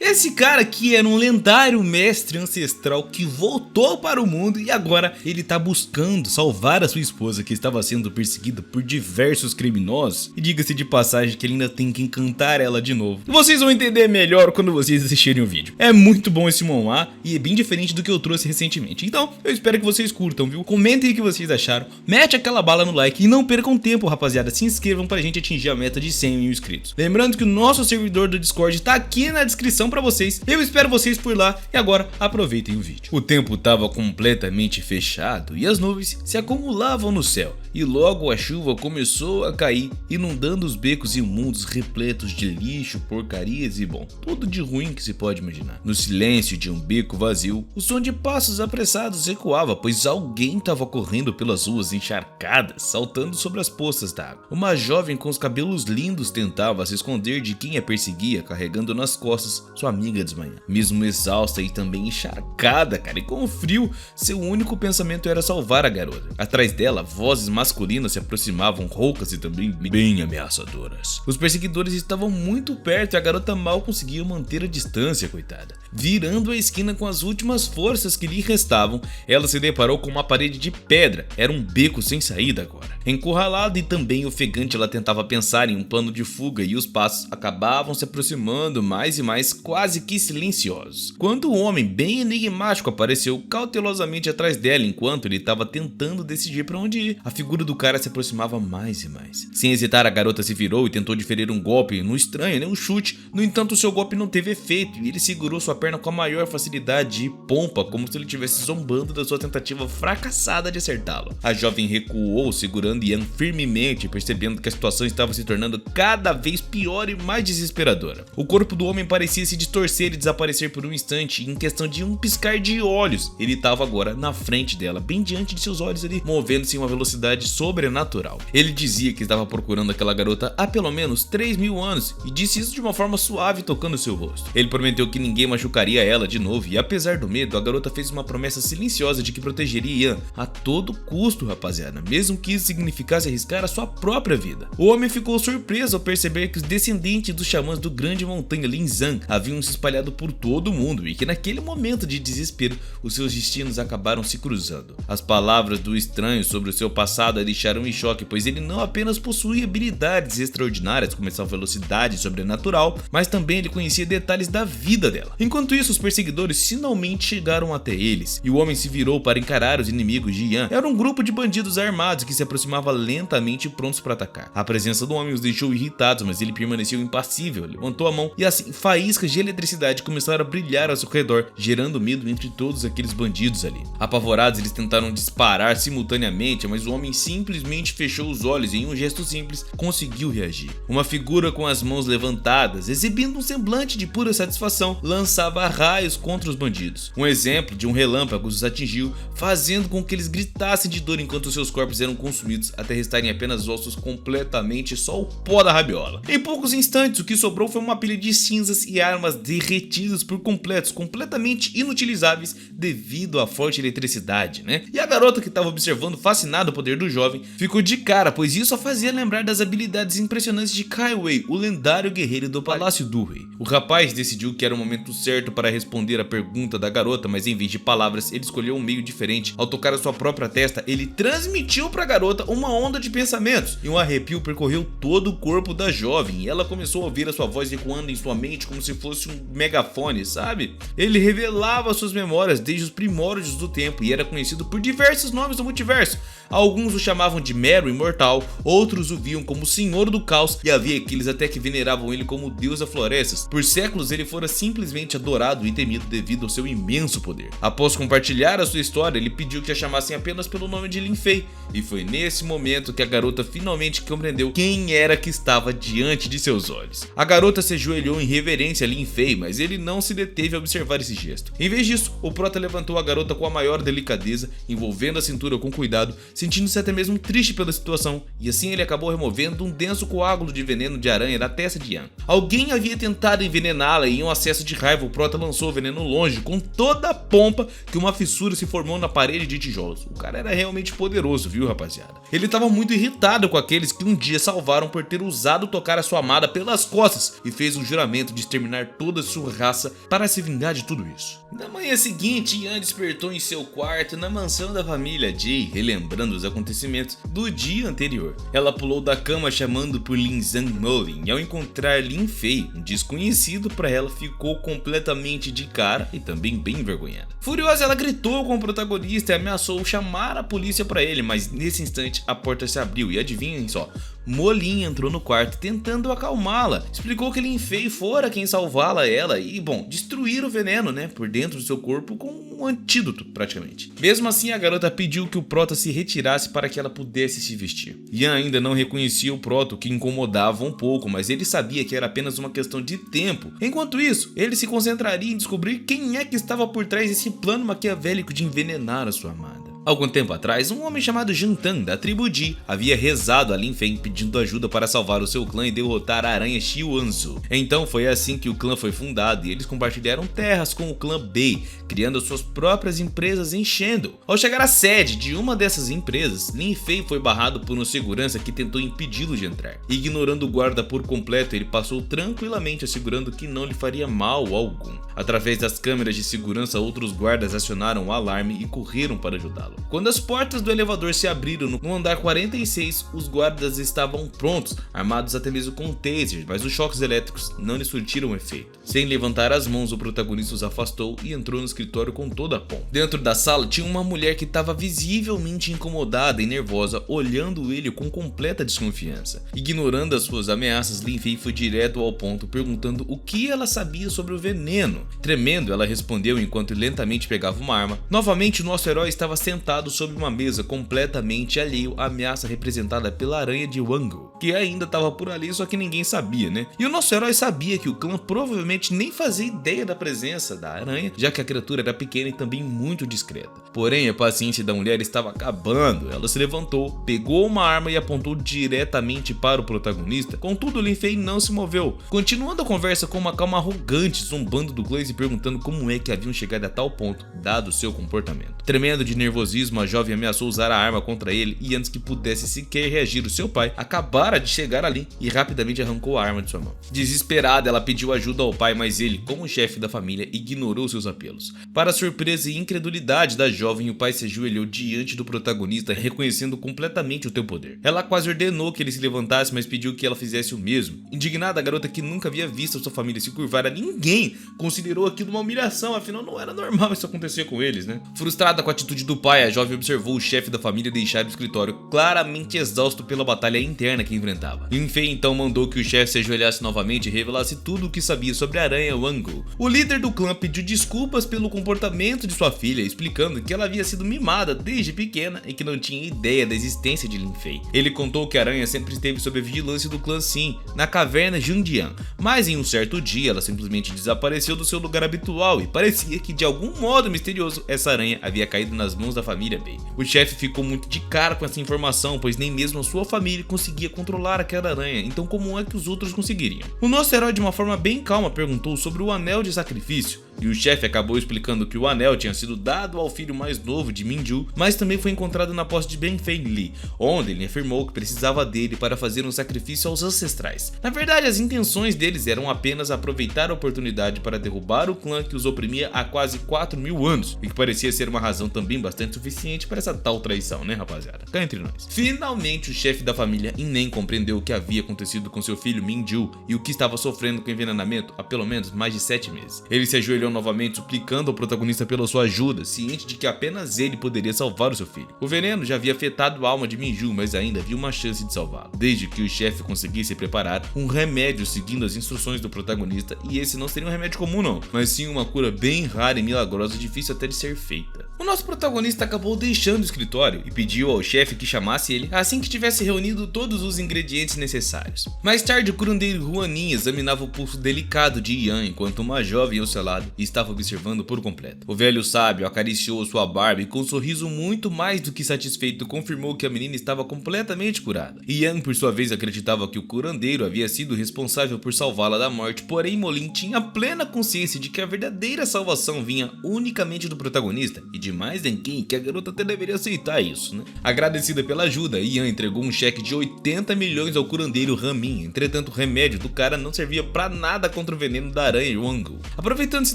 Esse cara aqui era um lendário mestre ancestral que voltou para o mundo e agora ele tá buscando salvar a sua esposa que estava sendo perseguida por diversos criminosos. E diga-se de passagem que ele ainda tem que encantar ela de novo. E vocês vão entender melhor quando vocês assistirem o vídeo. É muito bom esse manhwa e é bem diferente do que eu trouxe recentemente. Então eu espero que vocês curtam, viu? Comentem o que vocês acharam, mete aquela bala no like e não percam tempo, rapaziada. Se inscrevam pra gente atingir a meta de 100 mil inscritos. Lembrando que o nosso servidor do Discord tá aqui na descrição pra vocês. Eu espero vocês por lá e agora aproveitem o vídeo. O tempo tava completamente fechado e as nuvens se acumulavam no céu. E logo a chuva começou a cair, inundando os becos imundos repletos de lixo, porcarias e bom, tudo de ruim que se pode imaginar. No silêncio de um beco vazio, o som de passos apressados ecoava, pois alguém estava correndo pelas ruas encharcadas, saltando sobre as poças d'água. Uma jovem com os cabelos lindos tentava se esconder de quem a perseguia, carregando nas costas sua amiga desmanhã. Mesmo exausta e também encharcada, cara, e com frio, seu único pensamento era salvar a garota. Atrás dela, vozes masculinas se aproximavam, roucas e também bem ameaçadoras. Os perseguidores estavam muito perto e a garota mal conseguia manter a distância, coitada. Virando a esquina com as últimas forças que lhe restavam, ela se deparou com uma parede de pedra. Era um beco sem saída agora. Encurralada e também ofegante, ela tentava pensar em um plano de fuga e os passos acabavam se aproximando mais e mais, quase que silenciosos. Quando o homem bem enigmático apareceu cautelosamente atrás dela enquanto ele estava tentando decidir para onde ir, a figura do cara se aproximava mais e mais. Sem hesitar, a garota se virou e tentou diferir um golpe no estranho, né? Um chute. No entanto, seu golpe não teve efeito e ele segurou sua perna com a maior facilidade e pompa, como se ele estivesse zombando da sua tentativa fracassada de acertá-lo. A jovem recuou, segurando Ian firmemente, percebendo que a situação estava se tornando cada vez pior e mais desesperadora. O corpo do homem parecia se distorcer e desaparecer por um instante, e em questão de um piscar de olhos, ele estava agora na frente dela, bem diante de seus olhos ali, movendo-se em uma velocidade sobrenatural. Ele dizia que estava procurando aquela garota há pelo menos 3.000 anos e disse isso de uma forma suave, tocando seu rosto. Ele prometeu que ninguém machucaria ela de novo e, apesar do medo, a garota fez uma promessa silenciosa de que protegeria Ian a todo custo, rapaziada, mesmo que isso significasse arriscar a sua própria vida. O homem ficou surpreso ao perceber que os descendentes dos xamãs do grande montanha Linzan haviam se espalhado por todo o mundo e que naquele momento de desespero os seus destinos acabaram se cruzando. As palavras do estranho sobre o seu passado a deixaram em choque, pois ele não apenas possuía habilidades extraordinárias como essa velocidade sobrenatural, mas também ele conhecia detalhes da vida dela. Enquanto isso, os perseguidores finalmente chegaram até eles e o homem se virou para encarar os inimigos de Ian. Era um grupo de bandidos armados que se aproximava lentamente, prontos para atacar. A presença do homem os deixou irritados, mas ele permaneceu impassível, levantou a mão e assim faíscas de eletricidade começaram a brilhar ao seu redor, gerando medo entre todos aqueles bandidos ali. Apavorados, eles tentaram disparar simultaneamente, mas o homem simplesmente fechou os olhos e em um gesto simples conseguiu reagir. Uma figura com as mãos levantadas, exibindo um semblante de pura satisfação, lançava raios contra os bandidos. Um exemplo de um relâmpago os atingiu, fazendo com que eles gritassem de dor enquanto seus corpos eram consumidos até restarem apenas ossos, completamente só o pó da rabiola. Em poucos instantes, o que sobrou foi uma pilha de cinzas e armas derretidas por completos, completamente inutilizáveis devido à forte eletricidade, né? E a garota, que estava observando fascinada o poder do jovem, ficou de cara, pois isso a fazia lembrar das habilidades impressionantes de Kaiwei, o lendário guerreiro do Palácio do Rei. O rapaz decidiu que era o momento certo para responder a pergunta da garota, mas em vez de palavras, ele escolheu um meio diferente. Ao tocar a sua própria testa, ele transmitiu para a garota uma onda de pensamentos, e um arrepio percorreu todo o corpo da jovem, e ela começou a ouvir a sua voz ecoando em sua mente como se fosse um megafone, sabe? Ele revelava suas memórias desde os primórdios do tempo e era conhecido por diversos nomes do multiverso. Alguns o chamavam de mero imortal, outros o viam como o Senhor do Caos e havia aqueles até que veneravam ele como o Deus das Florestas. Por séculos ele fora simplesmente adorado e temido devido ao seu imenso poder. Após compartilhar a sua história, ele pediu que a chamassem apenas pelo nome de Lin Fei, e foi nesse momento que a garota finalmente compreendeu quem era que estava diante de seus olhos. A garota se ajoelhou em reverência a Lin Fei, mas ele não se deteve a observar esse gesto. Em vez disso, o prota levantou a garota com a maior delicadeza, envolvendo a cintura com cuidado, sentindo-se até mesmo triste pela situação, e assim ele acabou removendo um denso coágulo de veneno de aranha da testa de Yan. Alguém havia tentado envenená-la e em um acesso de raiva o prota lançou o veneno longe com toda a pompa que uma fissura se formou na parede de tijolos. O cara era realmente poderoso, viu, rapaziada? Ele estava muito irritado com aqueles que um dia salvaram por ter usado tocar a sua amada pelas costas e fez um juramento de exterminar toda a sua raça para se vingar de tudo isso. Na manhã seguinte, Yan despertou em seu quarto na mansão da família Jay, relembrando os acontecimentos do dia anterior. Ela pulou da cama chamando por Lin Zhangmolin e ao encontrar Lin Fei, um desconhecido para ela, ficou completamente de cara e também bem envergonhada. Furiosa, ela gritou com o protagonista e ameaçou chamar a polícia para ele, mas nesse instante a porta se abriu e adivinhem só, Molin entrou no quarto tentando acalmá-la, explicou que Lin Fei fora quem salvá-la ela e, bom, destruir o veneno, né, por dentro do seu corpo com um antídoto, praticamente. Mesmo assim, a garota pediu que o prota se retirasse para que ela pudesse se vestir. Yan ainda não reconhecia o prota, o que incomodava um pouco, mas ele sabia que era apenas uma questão de tempo. Enquanto isso, ele se concentraria em descobrir quem é que estava por trás desse plano maquiavélico de envenenar a sua amada. Algum tempo atrás, um homem chamado Jintan, da tribo Ji, havia rezado a Lin Fei pedindo ajuda para salvar o seu clã e derrotar a aranha Xiuanzu. Então foi assim que o clã foi fundado e eles compartilharam terras com o clã Bei, criando suas próprias empresas em Shendo. Ao chegar à sede de uma dessas empresas, Lin Fei foi barrado por um segurança que tentou impedi-lo de entrar. Ignorando o guarda por completo, ele passou tranquilamente assegurando que não lhe faria mal algum. Através das câmeras de segurança, outros guardas acionaram o alarme e correram para ajudá-lo. Quando as portas do elevador se abriram no andar 46, os guardas estavam prontos, armados até mesmo com tasers, mas os choques elétricos não lhe surtiram efeito. Sem levantar as mãos, o protagonista os afastou e entrou no escritório com toda a pompa. Dentro da sala tinha uma mulher que estava visivelmente incomodada e nervosa, olhando ele com completa desconfiança. Ignorando as suas ameaças, Lin Fei foi direto ao ponto, perguntando o que ela sabia sobre o veneno. Tremendo, ela respondeu enquanto lentamente pegava uma arma. Novamente, o nosso herói estava sentado sobre uma mesa, completamente alheio à ameaça representada pela aranha de Wango, que ainda estava por ali, só que ninguém sabia, né? E o nosso herói sabia que o clã provavelmente nem fazia ideia da presença da aranha, já que a criatura era pequena e também muito discreta. Porém, a paciência da mulher estava acabando. Ela se levantou, pegou uma arma e apontou diretamente para o protagonista. Contudo, Lin Fei não se moveu, continuando a conversa com uma calma arrogante, zombando do clã e perguntando como é que haviam chegado a tal ponto, dado seu comportamento. Tremendo de nervosismo, a jovem ameaçou usar a arma contra ele e antes que pudesse sequer reagir, o seu pai acabara de chegar ali e rapidamente arrancou a arma de sua mão. Desesperada, ela pediu ajuda ao pai, mas ele, como chefe da família, ignorou seus apelos. Para a surpresa e incredulidade da jovem, o pai se ajoelhou diante do protagonista, reconhecendo completamente o teu poder. Ela quase ordenou que ele se levantasse, mas pediu que ela fizesse o mesmo. Indignada, a garota, que nunca havia visto sua família se curvar a ninguém, considerou aquilo uma humilhação, afinal não era normal isso acontecer com eles, né? Frustrada com a atitude do pai, a jovem observou o chefe da família deixar o escritório, claramente exausto pela batalha interna que enfrentava. Lin Fei então mandou que o chefe se ajoelhasse novamente e revelasse tudo o que sabia sobre a aranha Wango. O líder do clã pediu desculpas pelo comportamento de sua filha, explicando que ela havia sido mimada desde pequena e que não tinha ideia da existência de Lin Fei. Ele contou que a aranha sempre esteve sob a vigilância do clã Xin, na caverna Jundian, mas em um certo dia ela simplesmente desapareceu do seu lugar habitual e parecia que de algum modo misterioso essa aranha havia caído nas mãos da família Bei. O chefe ficou muito de cara com essa informação, pois nem mesmo a sua família conseguia controlar aquela aranha, então como é que os outros conseguiriam? O nosso herói, de uma forma bem calma, perguntou sobre o anel de sacrifício, e o chefe acabou explicando que o anel tinha sido dado ao filho mais novo de Minju, mas também foi encontrado na posse de Ben Fei Li, onde ele afirmou que precisava dele para fazer um sacrifício aos ancestrais. Na verdade, as intenções deles eram apenas aproveitar a oportunidade para derrubar o clã que os oprimia há quase 4.000 anos, e que parecia ser uma razão também bastante suficiente para essa tal traição, né, rapaziada? Cá entre nós. Finalmente, o chefe da família Inen compreendeu o que havia acontecido com seu filho Minju e o que estava sofrendo com envenenamento há pelo menos mais de 7 meses. Ele se ajoelhou novamente, suplicando ao protagonista pela sua ajuda, ciente de que apenas ele poderia salvar o seu filho. O veneno já havia afetado a alma de Minju, mas ainda havia uma chance de salvá-lo, desde que o chefe conseguisse preparar um remédio seguindo as instruções do protagonista, e esse não seria um remédio comum não, mas sim uma cura bem rara e milagrosa, difícil até de ser feita. O nosso protagonista acabou deixando o escritório e pediu ao chefe que chamasse ele assim que tivesse reunido todos os ingredientes necessários. Mais tarde, o curandeiro Juanin examinava o pulso delicado de Ian enquanto uma jovem ao seu lado estava observando por completo. O velho sábio acariciou sua barba e com um sorriso muito mais do que satisfeito confirmou que a menina estava completamente curada. Ian, por sua vez, acreditava que o curandeiro havia sido responsável por salvá-la da morte, porém Molin tinha plena consciência de que a verdadeira salvação vinha unicamente do protagonista e de mais ninguém, que a garota até deveria aceitar isso, né? Agradecida pela ajuda, Ian entregou um cheque de 80 milhões ao curandeiro Ramin. Entretanto, o remédio do cara não servia pra nada contra o veneno da aranha Wangu. Aproveitando-se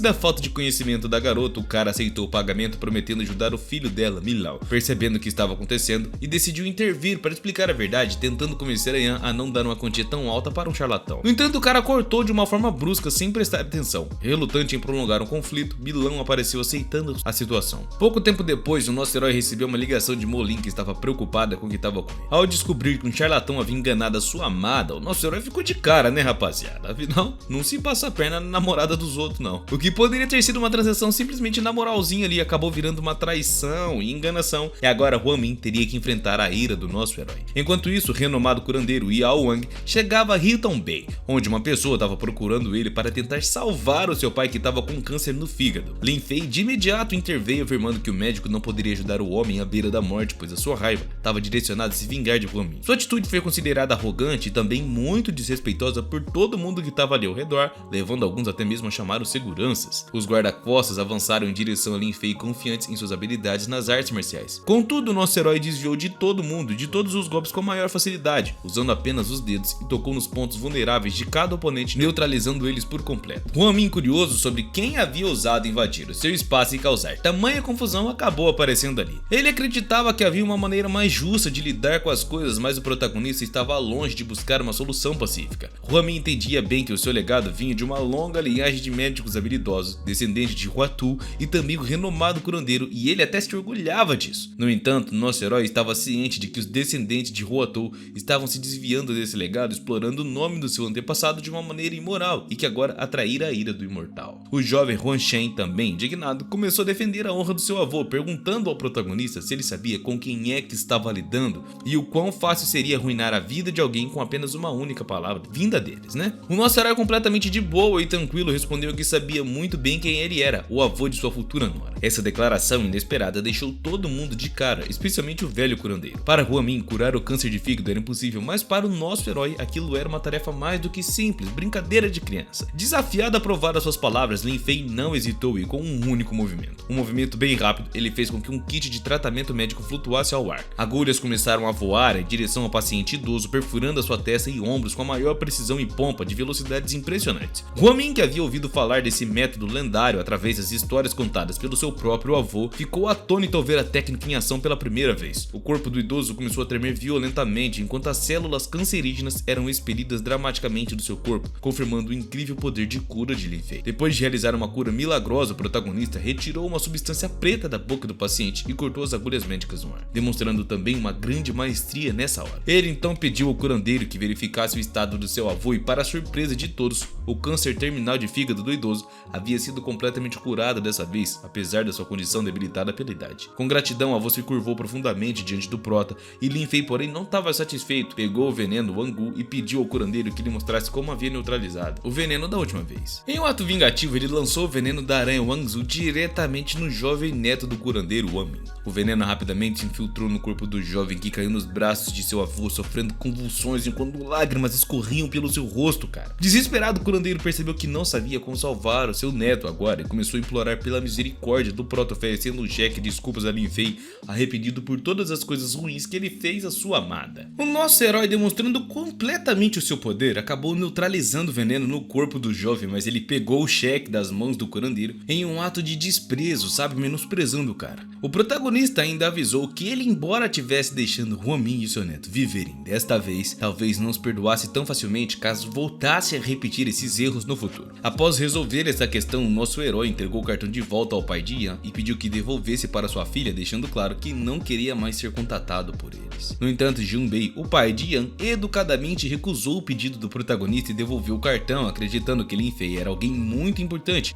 da falta de conhecimento da garota, o cara aceitou o pagamento prometendo ajudar o filho dela, Milau, percebendo o que estava acontecendo e decidiu intervir para explicar a verdade, tentando convencer a Ian a não dar uma quantia tão alta para um charlatão. No entanto, o cara cortou de uma forma brusca sem prestar atenção. Relutante em prolongar um conflito, Milão apareceu aceitando a situação. Pouco tempo depois, o nosso herói recebeu uma ligação de Molin, que estava preocupada com o que estava ocorrendo. Ao descobrir que um charlatão havia enganado a sua amada, o nosso herói ficou de cara, né, rapaziada? Afinal, não se passa a perna na namorada dos outros, não. O que poderia ter sido uma transação simplesmente na moralzinha ali acabou virando uma traição e enganação, e agora Huamin teria que enfrentar a ira do nosso herói. Enquanto isso, o renomado curandeiro Yao Wang chegava a Hilton Bay, onde uma pessoa estava procurando ele para tentar salvar o seu pai que estava com câncer no fígado. Lin Fei de imediato interveio afirmando que o médico não poderia ajudar o homem à beira da morte, pois a sua raiva estava direcionada a se vingar de Huamin. Sua atitude foi considerada arrogante e também muito desrespeitosa por todo mundo que estava ali ao redor, levando alguns até mesmo a chamar os seguranças. Os guarda-costas avançaram em direção a Lin Fei confiantes em suas habilidades nas artes marciais. Contudo, nosso herói desviou de todo mundo e de todos os golpes com maior facilidade, usando apenas os dedos, e tocou nos pontos vulneráveis de cada oponente, neutralizando eles por completo. Huamin, curioso sobre quem havia ousado invadir o seu espaço e causar tamanha confusão, acabou aparecendo ali. Ele acreditava que havia uma maneira mais justa de lidar com as coisas, mas o protagonista estava longe de buscar uma solução pacífica. Huamin entendia bem que o seu legado vinha de uma longa linhagem de médicos habilidosos, descendente de Huatu e também o renomado curandeiro, e ele até se orgulhava disso. No entanto, nosso herói estava ciente de que os descendentes de Huatu estavam se desviando desse legado, explorando o nome do seu antepassado de uma maneira imoral e que agora atraíra a ira do imortal. O jovem Huan Shen, também indignado, começou a defender a honra do seu avô, perguntando ao protagonista se ele sabia com quem é que estava lidando e o quão fácil seria arruinar a vida de alguém com apenas uma única palavra vinda deles, né? O nosso herói, completamente de boa e tranquilo, respondeu que sabia muito bem quem ele era, o avô de sua futura nora. Essa declaração inesperada deixou todo mundo de cara, especialmente o velho curandeiro. Para Huamin, curar o câncer de fígado era impossível, mas para o nosso herói aquilo era uma tarefa mais do que simples, brincadeira de criança. Desafiado a provar as suas palavras, Lin Fei não hesitou e com um único movimento. Um movimento bem rápido, ele fez com que um kit de tratamento médico flutuasse ao ar. Agulhas começaram a voar em direção ao paciente idoso, perfurando a sua testa e ombros com a maior precisão e pompa de velocidades impressionantes. Huamin, que havia ouvido falar desse método lendário através das histórias contadas pelo seu próprio avô, ficou atônito ao ver a técnica em ação pela primeira vez. O corpo do idoso começou a tremer violentamente enquanto as células cancerígenas eram expelidas dramaticamente do seu corpo, confirmando o incrível poder de cura de Lin Fei. Depois de realizar uma cura milagrosa, o protagonista retirou uma substância preta da boca do paciente e cortou as agulhas médicas no ar, demonstrando também uma grande maestria nessa hora. Ele então pediu ao curandeiro que verificasse o estado do seu avô e, para a surpresa de todos, o câncer terminal de fígado do idoso havia sido completamente curado dessa vez, apesar da sua condição debilitada pela idade. Com gratidão, o avô se curvou profundamente diante do prota e Lin Fei, porém, não estava satisfeito. Pegou o veneno Wangu e pediu ao curandeiro que lhe mostrasse como havia neutralizado o veneno da última vez. Em um ato vingativo, ele lançou o veneno da aranha Wangzu diretamente no jovem neto do curandeiro Huamin. O veneno rapidamente se infiltrou no corpo do jovem, que caiu nos braços de seu avô, sofrendo convulsões enquanto lágrimas escorriam pelo seu rosto, cara. Desesperado, o curandeiro percebeu que não sabia como salvar o seu neto agora e começou a implorar pela misericórdia do prota, oferecendo um cheque de desculpas a Lin Fei, arrependido por todas as coisas ruins que ele fez à sua amada. O nosso herói, demonstrando completamente o seu poder, acabou neutralizando o veneno no corpo do jovem, mas ele pegou o cheque das mãos do curandeiro em um ato de desprezo, sabe, menosprezando o cara. O protagonista ainda avisou que ele, embora tivesse deixando Huamin e seu neto viverem desta vez, talvez não os perdoasse tão facilmente caso voltasse a repetir esses erros no futuro. Após resolver essa questão, o nosso herói entregou o cartão de volta ao pai de Ian e pediu que devolvesse para sua filha, deixando claro que não queria mais ser contatado por eles. No entanto, Junbei, o pai de Ian, educadamente recusou o pedido do protagonista e devolveu o cartão, acreditando que Lin Fei era alguém muito importante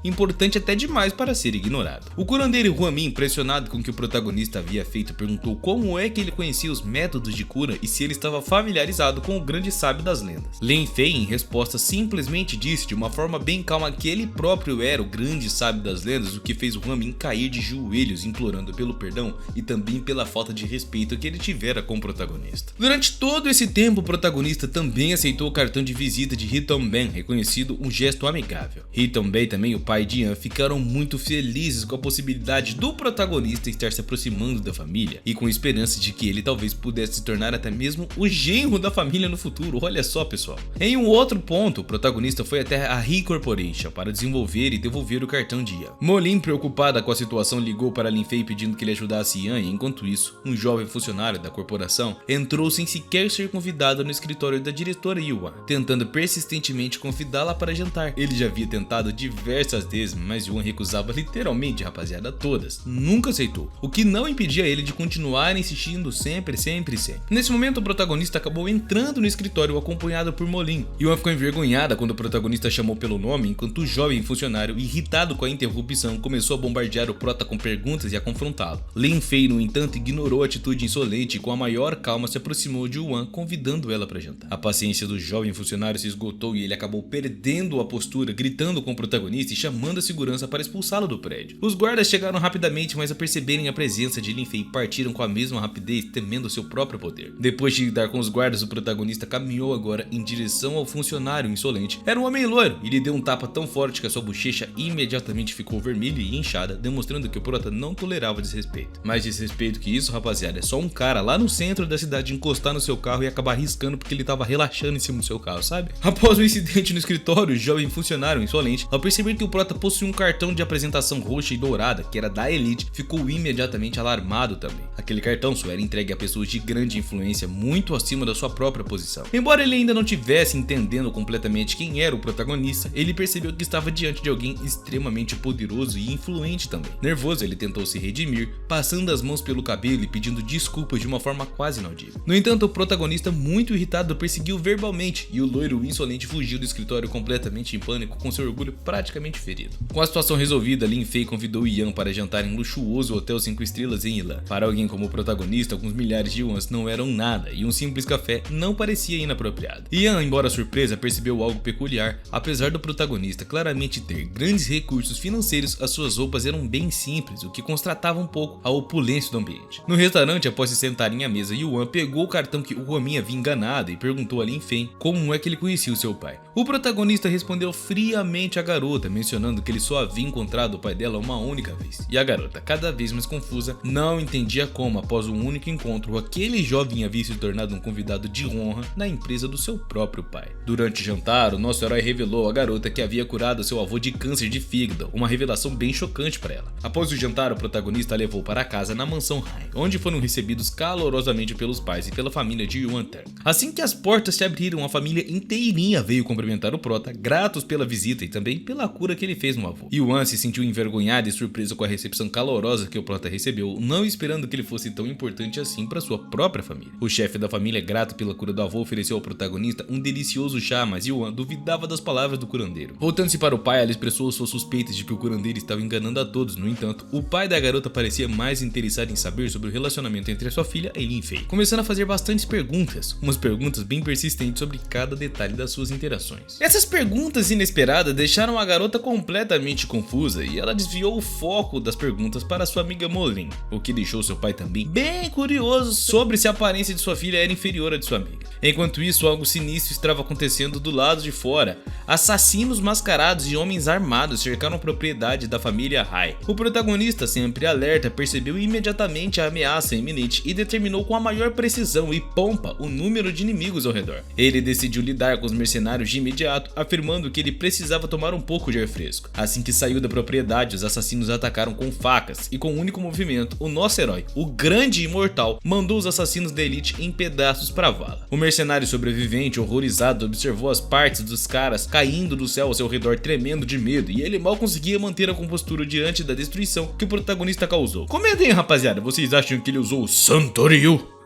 até demais para ser ignorado. O curandeiro Huamin, impressionado com com que o protagonista havia feito, perguntou como é que ele conhecia os métodos de cura e se ele estava familiarizado com o grande sábio das lendas. Lin Fei, em resposta, simplesmente disse de uma forma bem calma que ele próprio era o grande sábio das lendas, o que fez o Huan cair de joelhos implorando pelo perdão e também pela falta de respeito que ele tivera com o protagonista. Durante todo esse tempo, o protagonista também aceitou o cartão de visita de Hiton Ben, reconhecido um gesto amigável. Hiton Ben e também o pai de Yan ficaram muito felizes com a possibilidade do protagonista estar se aproximando da família e com esperança de que ele talvez pudesse se tornar até mesmo o genro da família no futuro. Olha só, pessoal. Em um outro ponto, o protagonista foi até a He Corporation para desenvolver e devolver o cartão de Yan. Molin, preocupada com a situação, ligou para Lin Fei pedindo que ele ajudasse Yan, e enquanto isso, um jovem funcionário da corporação entrou sem sequer ser convidado no escritório da diretora Yuan, tentando persistentemente convidá-la para jantar. Ele já havia tentado diversas vezes, mas Yuan recusava literalmente, rapaziada, todas. Nunca aceitou, o que não impedia ele de continuar insistindo sempre. Nesse momento, o protagonista acabou entrando no escritório acompanhado por Molin. Yuan ficou envergonhada quando o protagonista chamou pelo nome, enquanto o jovem funcionário, irritado com a interrupção, começou a bombardear o prota com perguntas e a confrontá-lo. Lin Fei, no entanto, ignorou a atitude insolente e com a maior calma se aproximou de Yuan, convidando ela para jantar. A paciência do jovem funcionário se esgotou e ele acabou perdendo a postura, gritando com o protagonista e chamando a segurança para expulsá-lo do prédio. Os guardas chegaram rapidamente, mas ao perceberem a presença de Lin Fei, partiram com a mesma rapidez, temendo seu próprio poder. Depois de lidar com os guardas, o protagonista caminhou agora em direção ao funcionário insolente. Era um homem loiro e lhe deu um tapa tão forte que a sua bochecha imediatamente ficou vermelha e inchada, demonstrando que o prota não tolerava desrespeito. Mais desrespeito que isso, rapaziada, é só um cara lá no centro da cidade encostar no seu carro e acabar riscando porque ele tava relaxando em cima do seu carro, sabe? Após o incidente no escritório, o jovem funcionário insolente, ao perceber que o prota possuía um cartão de apresentação roxa e dourada, que era da Elite, ficou imediatamente alarmado também. Aquele cartão só era entregue a pessoas de grande influência, muito acima da sua própria posição. Embora ele ainda não tivesse entendendo completamente quem era o protagonista, ele percebeu que estava diante de alguém extremamente poderoso e influente também. Nervoso, ele tentou se redimir, passando as mãos pelo cabelo e pedindo desculpas de uma forma quase inaudível. No entanto, o protagonista, muito irritado, perseguiu verbalmente e o loiro insolente fugiu do escritório completamente em pânico, com seu orgulho praticamente ferido. Com a situação resolvida, Lin Fei convidou Yan para jantar em um luxuoso hotel 5 estrelas em Yilan. Para alguém como o protagonista, alguns milhares de yuans não eram nada e um simples café não parecia inapropriado. Yan, embora surpresa, percebeu algo peculiar. Apesar do protagonista claramente ter grandes recursos financeiros, as suas roupas eram bem simples, o que constatava um pouco a opulência do ambiente. No restaurante, após se sentarem à mesa, Yuan pegou o cartão que o Huan havia enganado e perguntou a Lin Fei como é que ele conhecia o seu pai. O protagonista respondeu friamente à garota, mencionando que ele só havia encontrado o pai dela uma única vez. E a garota, cada vez mais confusa, não entendia como, após um único encontro, aquele jovem havia se tornado um convidado de honra na empresa do seu próprio pai. Durante o jantar, o nosso herói revelou à garota que havia curado seu avô de câncer de fígado, uma revelação bem chocante para ela. Após o jantar, o protagonista a levou para casa na mansão Hai, onde foram recebidos calorosamente pelos pais e pela família de Yuan Ter. Assim que as portas se abriram, a família inteirinha veio cumprimentar o prota, gratos pela visita e também pela cura que ele fez no avô. Yuan se sentiu envergonhado e surpreso com a recepção calorosa que o prota recebeu, não esperando que ele fosse tão importante assim para sua própria família. O chefe da família, grato pela cura do avô, ofereceu ao protagonista um delicioso chá, mas Yuan duvidava das palavras do curandeiro. Voltando-se para o pai, ela expressou suas suspeitas de que o curandeiro estava enganando a todos. No entanto, o pai da garota parecia mais interessado em saber sobre o relacionamento entre a sua filha e Lin Fei, começando a fazer bastantes perguntas, umas perguntas bem persistentes sobre cada detalhe das suas interações. Essas perguntas inesperadas deixaram a garota completamente confusa e ela desviou o foco das perguntas para sua amiga Molin, o que deixou seu pai também bem curioso sobre se a aparência de sua filha era inferior à de sua amiga. Enquanto isso, algo sinistro estava acontecendo do lado de fora. Assassinos mascarados e homens armados cercaram a propriedade da família Hai. O protagonista, sempre alerta, percebeu imediatamente a ameaça iminente e determinou com a maior precisão e pompa o número de inimigos ao redor. Ele decidiu lidar com os mercenários de imediato, afirmando que ele precisava tomar um pouco de ar fresco. Assim que saiu da propriedade, os assassinos atacaram com facas e com um único movimento, o nosso herói, o grande imortal, mandou os assassinos da Elite em pedaços para a vala. O mercenário sobrevivente, horrorizado, observou as partes dos caras caindo do céu ao seu redor, tremendo de medo, e ele mal conseguia manter a compostura diante da destruição que o protagonista causou. Comentem, rapaziada, vocês acham que ele usou o Santo Ryu?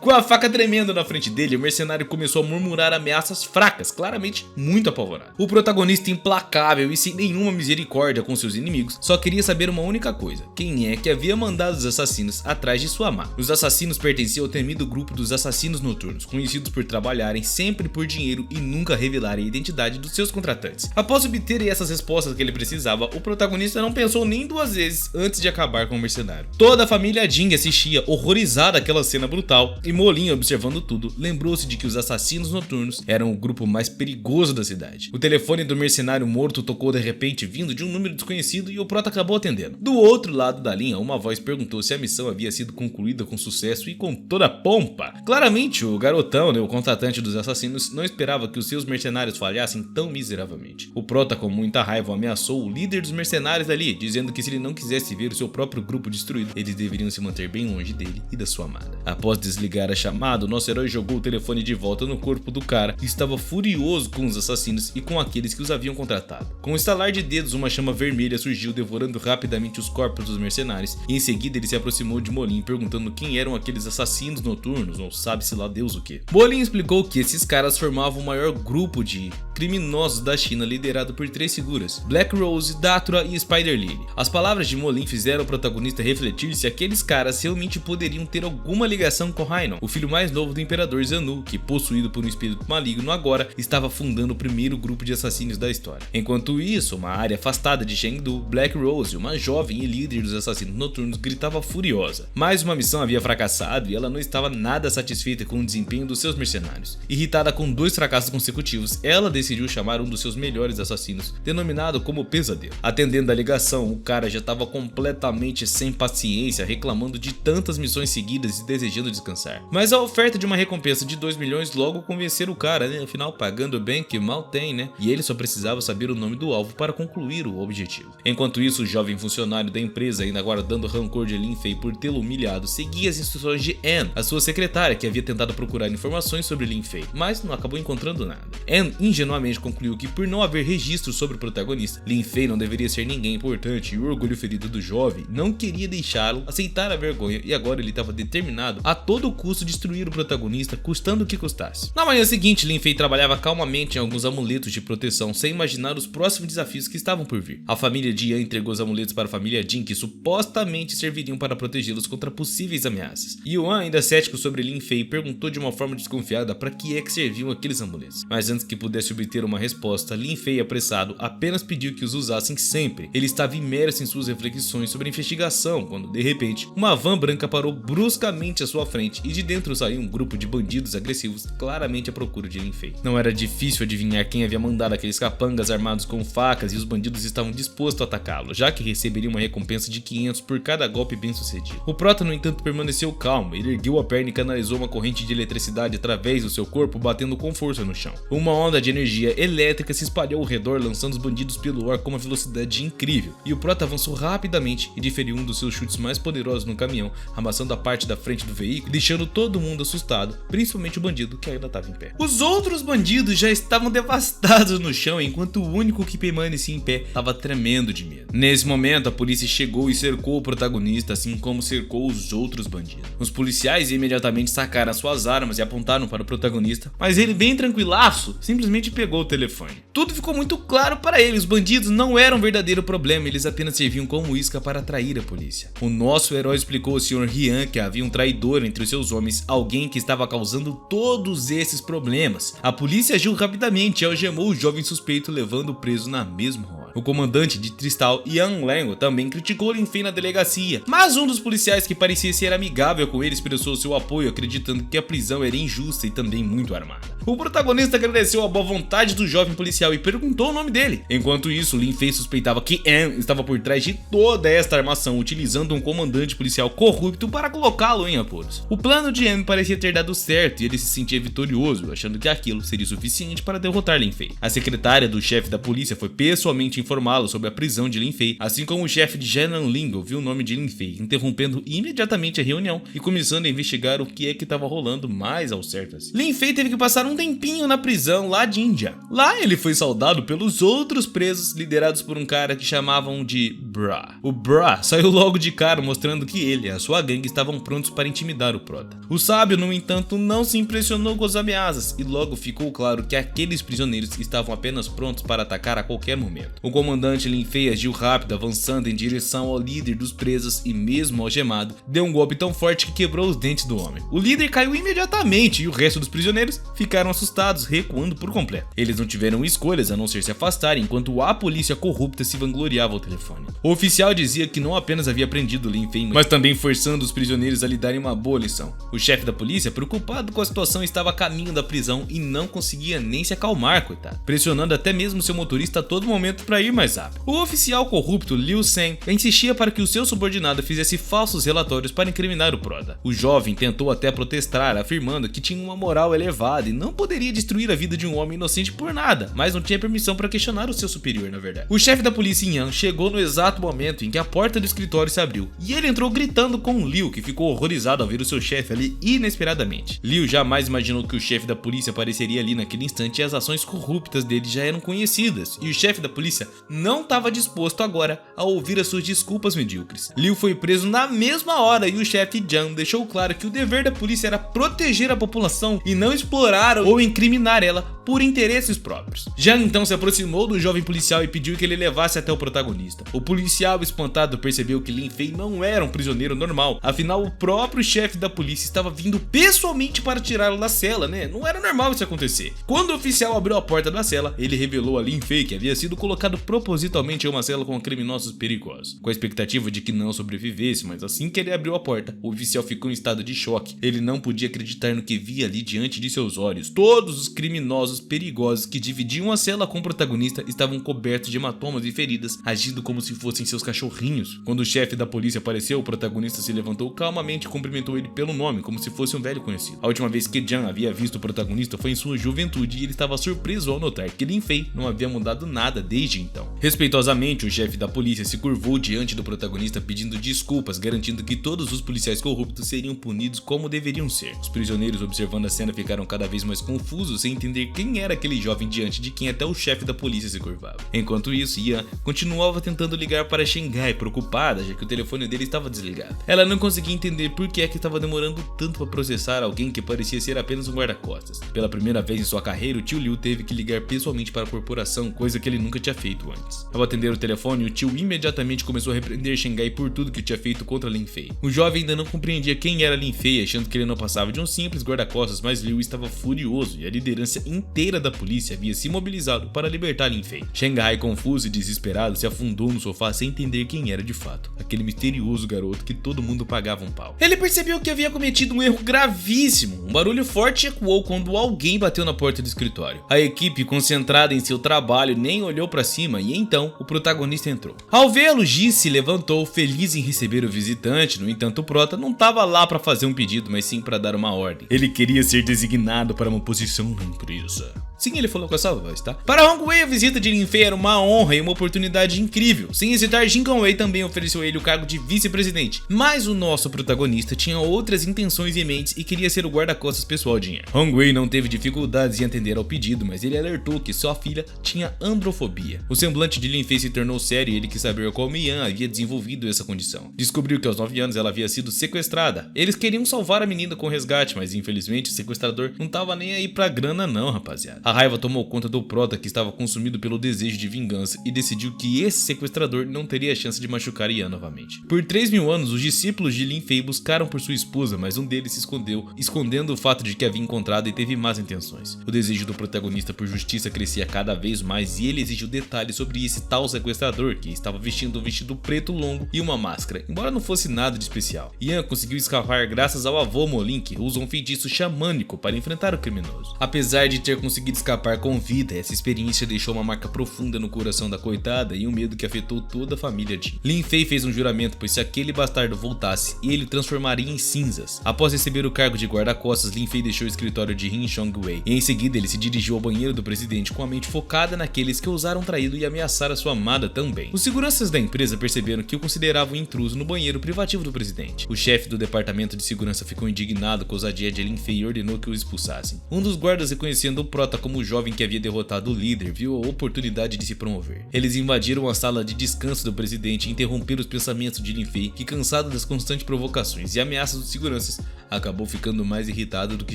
Com a faca tremendo na frente dele, o mercenário começou a murmurar ameaças fracas, claramente muito apavorado. O protagonista, implacável e sem nenhuma misericórdia com seus inimigos, só queria saber uma única coisa: quem é que havia mandado os assassinos atrás de sua amada. Os assassinos pertenciam ao temido grupo dos assassinos noturnos, conhecidos por trabalharem sempre por dinheiro e nunca revelarem a identidade dos seus contratantes. Após obter essas respostas que ele precisava, o protagonista não pensou nem duas vezes antes de acabar com o mercenário. Toda a família Ding assistia horrorizada àquela cena brutal, e Molin, observando tudo, lembrou-se de que os assassinos noturnos eram o grupo mais perigoso da cidade. O telefone do mercenário morto tocou de repente, vindo de um número desconhecido, e o prota acabou atendendo. Do outro lado da linha, uma voz perguntou se a missão havia sido concluída com sucesso e com toda a pompa. Claramente, o garotão, o contratante dos assassinos, não esperava que os seus mercenários falhassem tão miseravelmente. O prota, com muita raiva, ameaçou o líder dos mercenários ali, dizendo que se ele não quisesse ver o seu próprio grupo destruído, eles deveriam se manter bem longe dele e da sua amada. Após desligar a chamada, o nosso herói jogou o telefone de volta no corpo do cara e estava furioso com os assassinos e com aqueles que os haviam contratado. Com um estalar de dedos, uma chama vermelha surgiu, devorando rapidamente os corpos dos mercenários, e em seguida ele se aproximou de Molin, perguntando quem eram aqueles assassinos noturnos, ou sabe-se lá Deus o que. Molin explicou que esses caras formavam o maior grupo de criminosos da China, liderado por 3 figuras: Black Rose, Datura e Spider Lily. As palavras de Molin fizeram o protagonista refletir se aqueles caras realmente poderiam ter alguma ligação com Hainon, o filho mais novo do Imperador Zanu, que, possuído por um espírito maligno, agora estava fundando o primeiro grupo de assassinos da história. Enquanto isso, uma área afastada de Chengdu, Black Rose, uma jovem e líder dos assassinos noturnos, gritava furiosa. Mais uma missão havia fracassado e ela não estava nada satisfeita com o desempenho dos seus mercenários. Irritada com 2 fracassos consecutivos, ela decidiu chamar um dos seus melhores assassinos, denominado como Pesadelo. Atendendo a ligação, o cara já estava completamente sem paciência, reclamando de tantas missões seguidas e desejando descansar. Mas a oferta de uma recompensa de 2 milhões logo convenceram o cara, né? Afinal, pagando bem que mal tem, né? E ele só precisava saber o nome do alvo para concluir o objetivo. Enquanto isso, o jovem funcionário da empresa, ainda guardando rancor de Lin Fei por tê-lo humilhado, seguia as instruções de Anne, a sua secretária, que havia tentado procurar informações sobre Lin Fei, mas não acabou encontrando nada. Anne ingenuamente concluiu que, por não haver registros sobre o protagonista, Lin Fei não deveria ser ninguém importante, e o orgulho ferido do jovem não queria deixá-lo aceitar a vergonha, e agora ele estava determinado a todo custo destruir o protagonista, custando o que custasse. Na manhã seguinte, Lin Fei trabalhava calmamente em alguns amuletos de proteção, sem imaginar os próximos desafios que estavam por vir. A família de Yan entregou os amuletos para a família Jin, que supostamente serviriam para protegê-los contra possíveis ameaças. Yuan, ainda cético sobre Lin Fei, perguntou de uma forma desconfiada para que é que serviam aqueles amuletos. Mas antes que pudesse obter uma resposta, Lin Fei, apressado, apenas pediu que os usassem sempre. Ele estava imerso em suas reflexões sobre a investigação, quando de repente, uma van branca parou bruscamente à sua frente e de dentro saiu um grupo de bandidos agressivos, claramente à procura de Lin Fei. Não era difícil adivinhar quem havia mandado aqueles capangas armados com facas, e os bandidos estavam dispostos a atacá-lo, já que receberiam uma recompensa de 500 por cada golpe bem sucedido. O prota, no entanto, permaneceu calmo. Ele ergueu a perna e canalizou uma corrente de eletricidade através do seu corpo, batendo com força no chão. Uma onda de energia elétrica se espalhou ao redor, lançando os bandidos pelo ar com uma velocidade incrível, e o prota avançou rapidamente e deferiu um dos seus chutes mais poderosos no caminhão, amassando a parte da frente do veículo e deixando todo mundo assustado, principalmente o bandido que ainda estava em pé. Os outros bandidos já estavam devastados no chão, enquanto o único que permanecia em pé estava tremendo de medo. Nesse momento, a polícia chegou e cercou o protagonista, assim como cercou os outros bandidos. Os policiais imediatamente sacaram suas armas e apontaram para o protagonista, mas ele, bem tranquilaço, simplesmente pegou o telefone. Tudo ficou muito claro para ele: os bandidos não eram um verdadeiro problema, eles apenas serviam como isca para atrair a polícia. O nosso herói explicou ao Sr. Rian que havia um traidor entre os seus homens, alguém que estava causando todos esses problemas. A polícia agiu rapidamente e algemou o jovem suspeito, levando-o preso na mesma hora. O comandante de Tristal, Yang Lengo, também criticou Lin Fei na delegacia, mas um dos policiais, que parecia ser amigável com ele, expressou seu apoio, acreditando que a prisão era injusta e também muito armada. O protagonista agradeceu a boa vontade do jovem policial e perguntou o nome dele. Enquanto isso, Lin Fei suspeitava que Anne estava por trás de toda esta armação, utilizando um comandante policial corrupto para colocá-lo em apuros. O plano de Anne parecia ter dado certo e ele se sentia vitorioso, achando que aquilo seria suficiente para derrotar Lin Fei. A secretária do chefe da polícia foi pessoalmente informá-lo sobre a prisão de Lin Fei, assim como o chefe de Jianan Ling ouviu o nome de Lin Fei, interrompendo imediatamente a reunião e começando a investigar o que é que estava rolando mais ao certo assim. Lin Fei teve que passar um tempinho na prisão lá de Índia. Lá ele foi saudado pelos outros presos, liderados por um cara que chamavam de Bra. O Bra saiu logo de cara, mostrando que ele e a sua gangue estavam prontos para intimidar intimidar o prota. O sábio, no entanto, não se impressionou com as ameaças e logo ficou claro que aqueles prisioneiros estavam apenas prontos para atacar a qualquer momento. O comandante Lin Fei agiu rápido, avançando em direção ao líder dos presos e, mesmo algemado, deu um golpe tão forte que quebrou os dentes do homem. O líder caiu imediatamente e o resto dos prisioneiros ficaram assustados, recuando por completo. Eles não tiveram escolhas a não ser se afastarem enquanto a polícia corrupta se vangloriava ao telefone. O oficial dizia que não apenas havia prendido Lin Fei, mas também forçando os prisioneiros a lhe darem uma boa lição. O chefe da polícia, preocupado com a situação, estava a caminho da prisão e não conseguia nem se acalmar, coitado, pressionando até mesmo seu motorista a todo momento para ir mais rápido. O oficial corrupto Liu Shen insistia para que o seu subordinado fizesse falsos relatórios para incriminar o prota. O jovem tentou até protestar, afirmando que tinha uma moral elevada e não poderia destruir a vida de um homem inocente por nada, mas não tinha permissão para questionar o seu superior, na verdade. O chefe da polícia Yan chegou no exato momento em que a porta do escritório se abriu e ele entrou gritando com Liu, que ficou horrorizado ao ver o seu chefe ali inesperadamente. Liu jamais imaginou que o chefe da polícia apareceria ali naquele instante e as ações corruptas dele já eram conhecidas, e o chefe da polícia não estava disposto agora a ouvir as suas desculpas medíocres. Liu foi preso na mesma hora e o chefe Jiang deixou claro que o dever da polícia era proteger a população e não explorar ou incriminar ela por interesses próprios. Jiang então se aproximou do jovem policial e pediu que ele levasse até o protagonista. O policial, espantado, percebeu que Lin Fei não era um prisioneiro normal, afinal o próprio chefe da polícia estava vindo pessoalmente para tirá-lo da cela, né? Não era normal isso acontecer. Quando o oficial abriu a porta da cela, ele revelou a Lin Fei que havia sido colocado propositalmente em uma cela com criminosos perigosos, com a expectativa de que não sobrevivesse, mas assim que ele abriu a porta, o oficial ficou em estado de choque. Ele não podia acreditar no que via ali diante de seus olhos. Todos os criminosos perigosos que dividiam a cela com o protagonista estavam cobertos de hematomas e feridas, agindo como se fossem seus cachorrinhos. Quando o chefe da polícia apareceu, o protagonista se levantou calmamente e cumprimentou ele pelo nome, como se fosse um velho conhecido. A última vez que Jiang havia visto o protagonista foi em sua juventude e ele estava surpreso ao notar que Lin Fei não havia mudado nada desde então. Respeitosamente, o chefe da polícia se curvou diante do protagonista pedindo desculpas, garantindo que todos os policiais corruptos seriam punidos como deveriam ser. Os prisioneiros, observando a cena, ficaram cada vez mais confusos, sem entender quem era aquele jovem diante de quem até o chefe da polícia se curvava. Enquanto isso, Yan continuava tentando ligar para Shanghai, preocupada, já que o telefone dele estava desligado. Ela não conseguia entender por que estava demorando tanto para processar alguém que parecia ser apenas um guarda-costas. Pela primeira vez em sua carreira, o tio Liu teve que ligar pessoalmente para a corporação, coisa que ele nunca tinha feito antes. Ao atender o telefone, o tio imediatamente começou a repreender Shanghai por tudo que tinha feito contra Lin Fei. O jovem ainda não compreendia quem era Lin Fei, achando que ele não passava de um simples guarda-costas, mas Liu estava furioso e a liderança inteira da polícia havia se mobilizado para libertar Lin Fei. Shanghai, confuso e desesperado, se afundou no sofá sem entender quem era de fato, aquele misterioso garoto que todo mundo pagava um pau. Ele percebeu que havia cometido um erro gravíssimo. Um barulho forte ecoou quando alguém bateu na porta do escritório. A equipe, concentrada em seu trabalho, nem olhou para cima e então o protagonista entrou. Ao vê-lo, Ji se levantou, feliz em receber o visitante. No entanto, o prota não estava lá para fazer um pedido, mas sim para dar uma ordem. Ele queria ser designado para uma posição na empresa. Sim, ele falou com essa voz, tá? Para Hong Wei, a visita de Lin Fei era uma honra e uma oportunidade incrível. Sem hesitar, Jin Gongwei também ofereceu a ele o cargo de vice-presidente. Mas o nosso protagonista tinha outras intenções em mente e queria ser o guarda-costas pessoal de Yan. Hong Wei não teve dificuldades em atender ao pedido, mas ele alertou que sua filha tinha androfobia. O semblante de Lin Fei se tornou sério e ele quis saber como Yan havia desenvolvido essa condição. Descobriu que aos 9 anos ela havia sido sequestrada. Eles queriam salvar a menina com resgate, mas infelizmente o sequestrador não tava nem aí pra grana não, rapaziada. A raiva tomou conta do prota, que estava consumido pelo desejo de vingança, e decidiu que esse sequestrador não teria a chance de machucar Yan novamente. Por 3.000 anos, os discípulos de Lin Fei buscaram por sua esposa, mas um deles se escondeu, escondendo o fato de que havia encontrado e teve más intenções. O desejo do protagonista por justiça crescia cada vez mais e ele exigiu detalhes sobre esse tal sequestrador, que estava vestindo um vestido preto longo e uma máscara, embora não fosse nada de especial. Yan conseguiu escapar graças ao avô Molin, que usou um feitiço xamânico para enfrentar o criminoso. Apesar de ter conseguido escapar com vida, essa experiência deixou uma marca profunda no coração da coitada e um medo que afetou toda a família Jin. Lin Fei fez um juramento, pois se aquele bastardo voltasse, ele o transformaria em cinzas. Após receber o cargo de guarda-costas, Lin Fei deixou o escritório de Hin Chong-wei e em seguida ele se dirigiu ao banheiro do presidente com a mente focada naqueles que ousaram traí-lo e ameaçar a sua amada também. Os seguranças da empresa perceberam que o consideravam um intruso no banheiro privativo do presidente. O chefe do departamento de segurança ficou indignado com a ousadia de Lin Fei e ordenou que o expulsassem. Um dos guardas, reconhecendo o prota como o jovem que havia derrotado o líder, viu a oportunidade de se promover. Eles invadiram a sala de descanso do presidente e interromperam os pensamentos de Lin Fei, que, cansado das constantes provocações e ameaças dos seguranças, acabou ficando mais irritado do que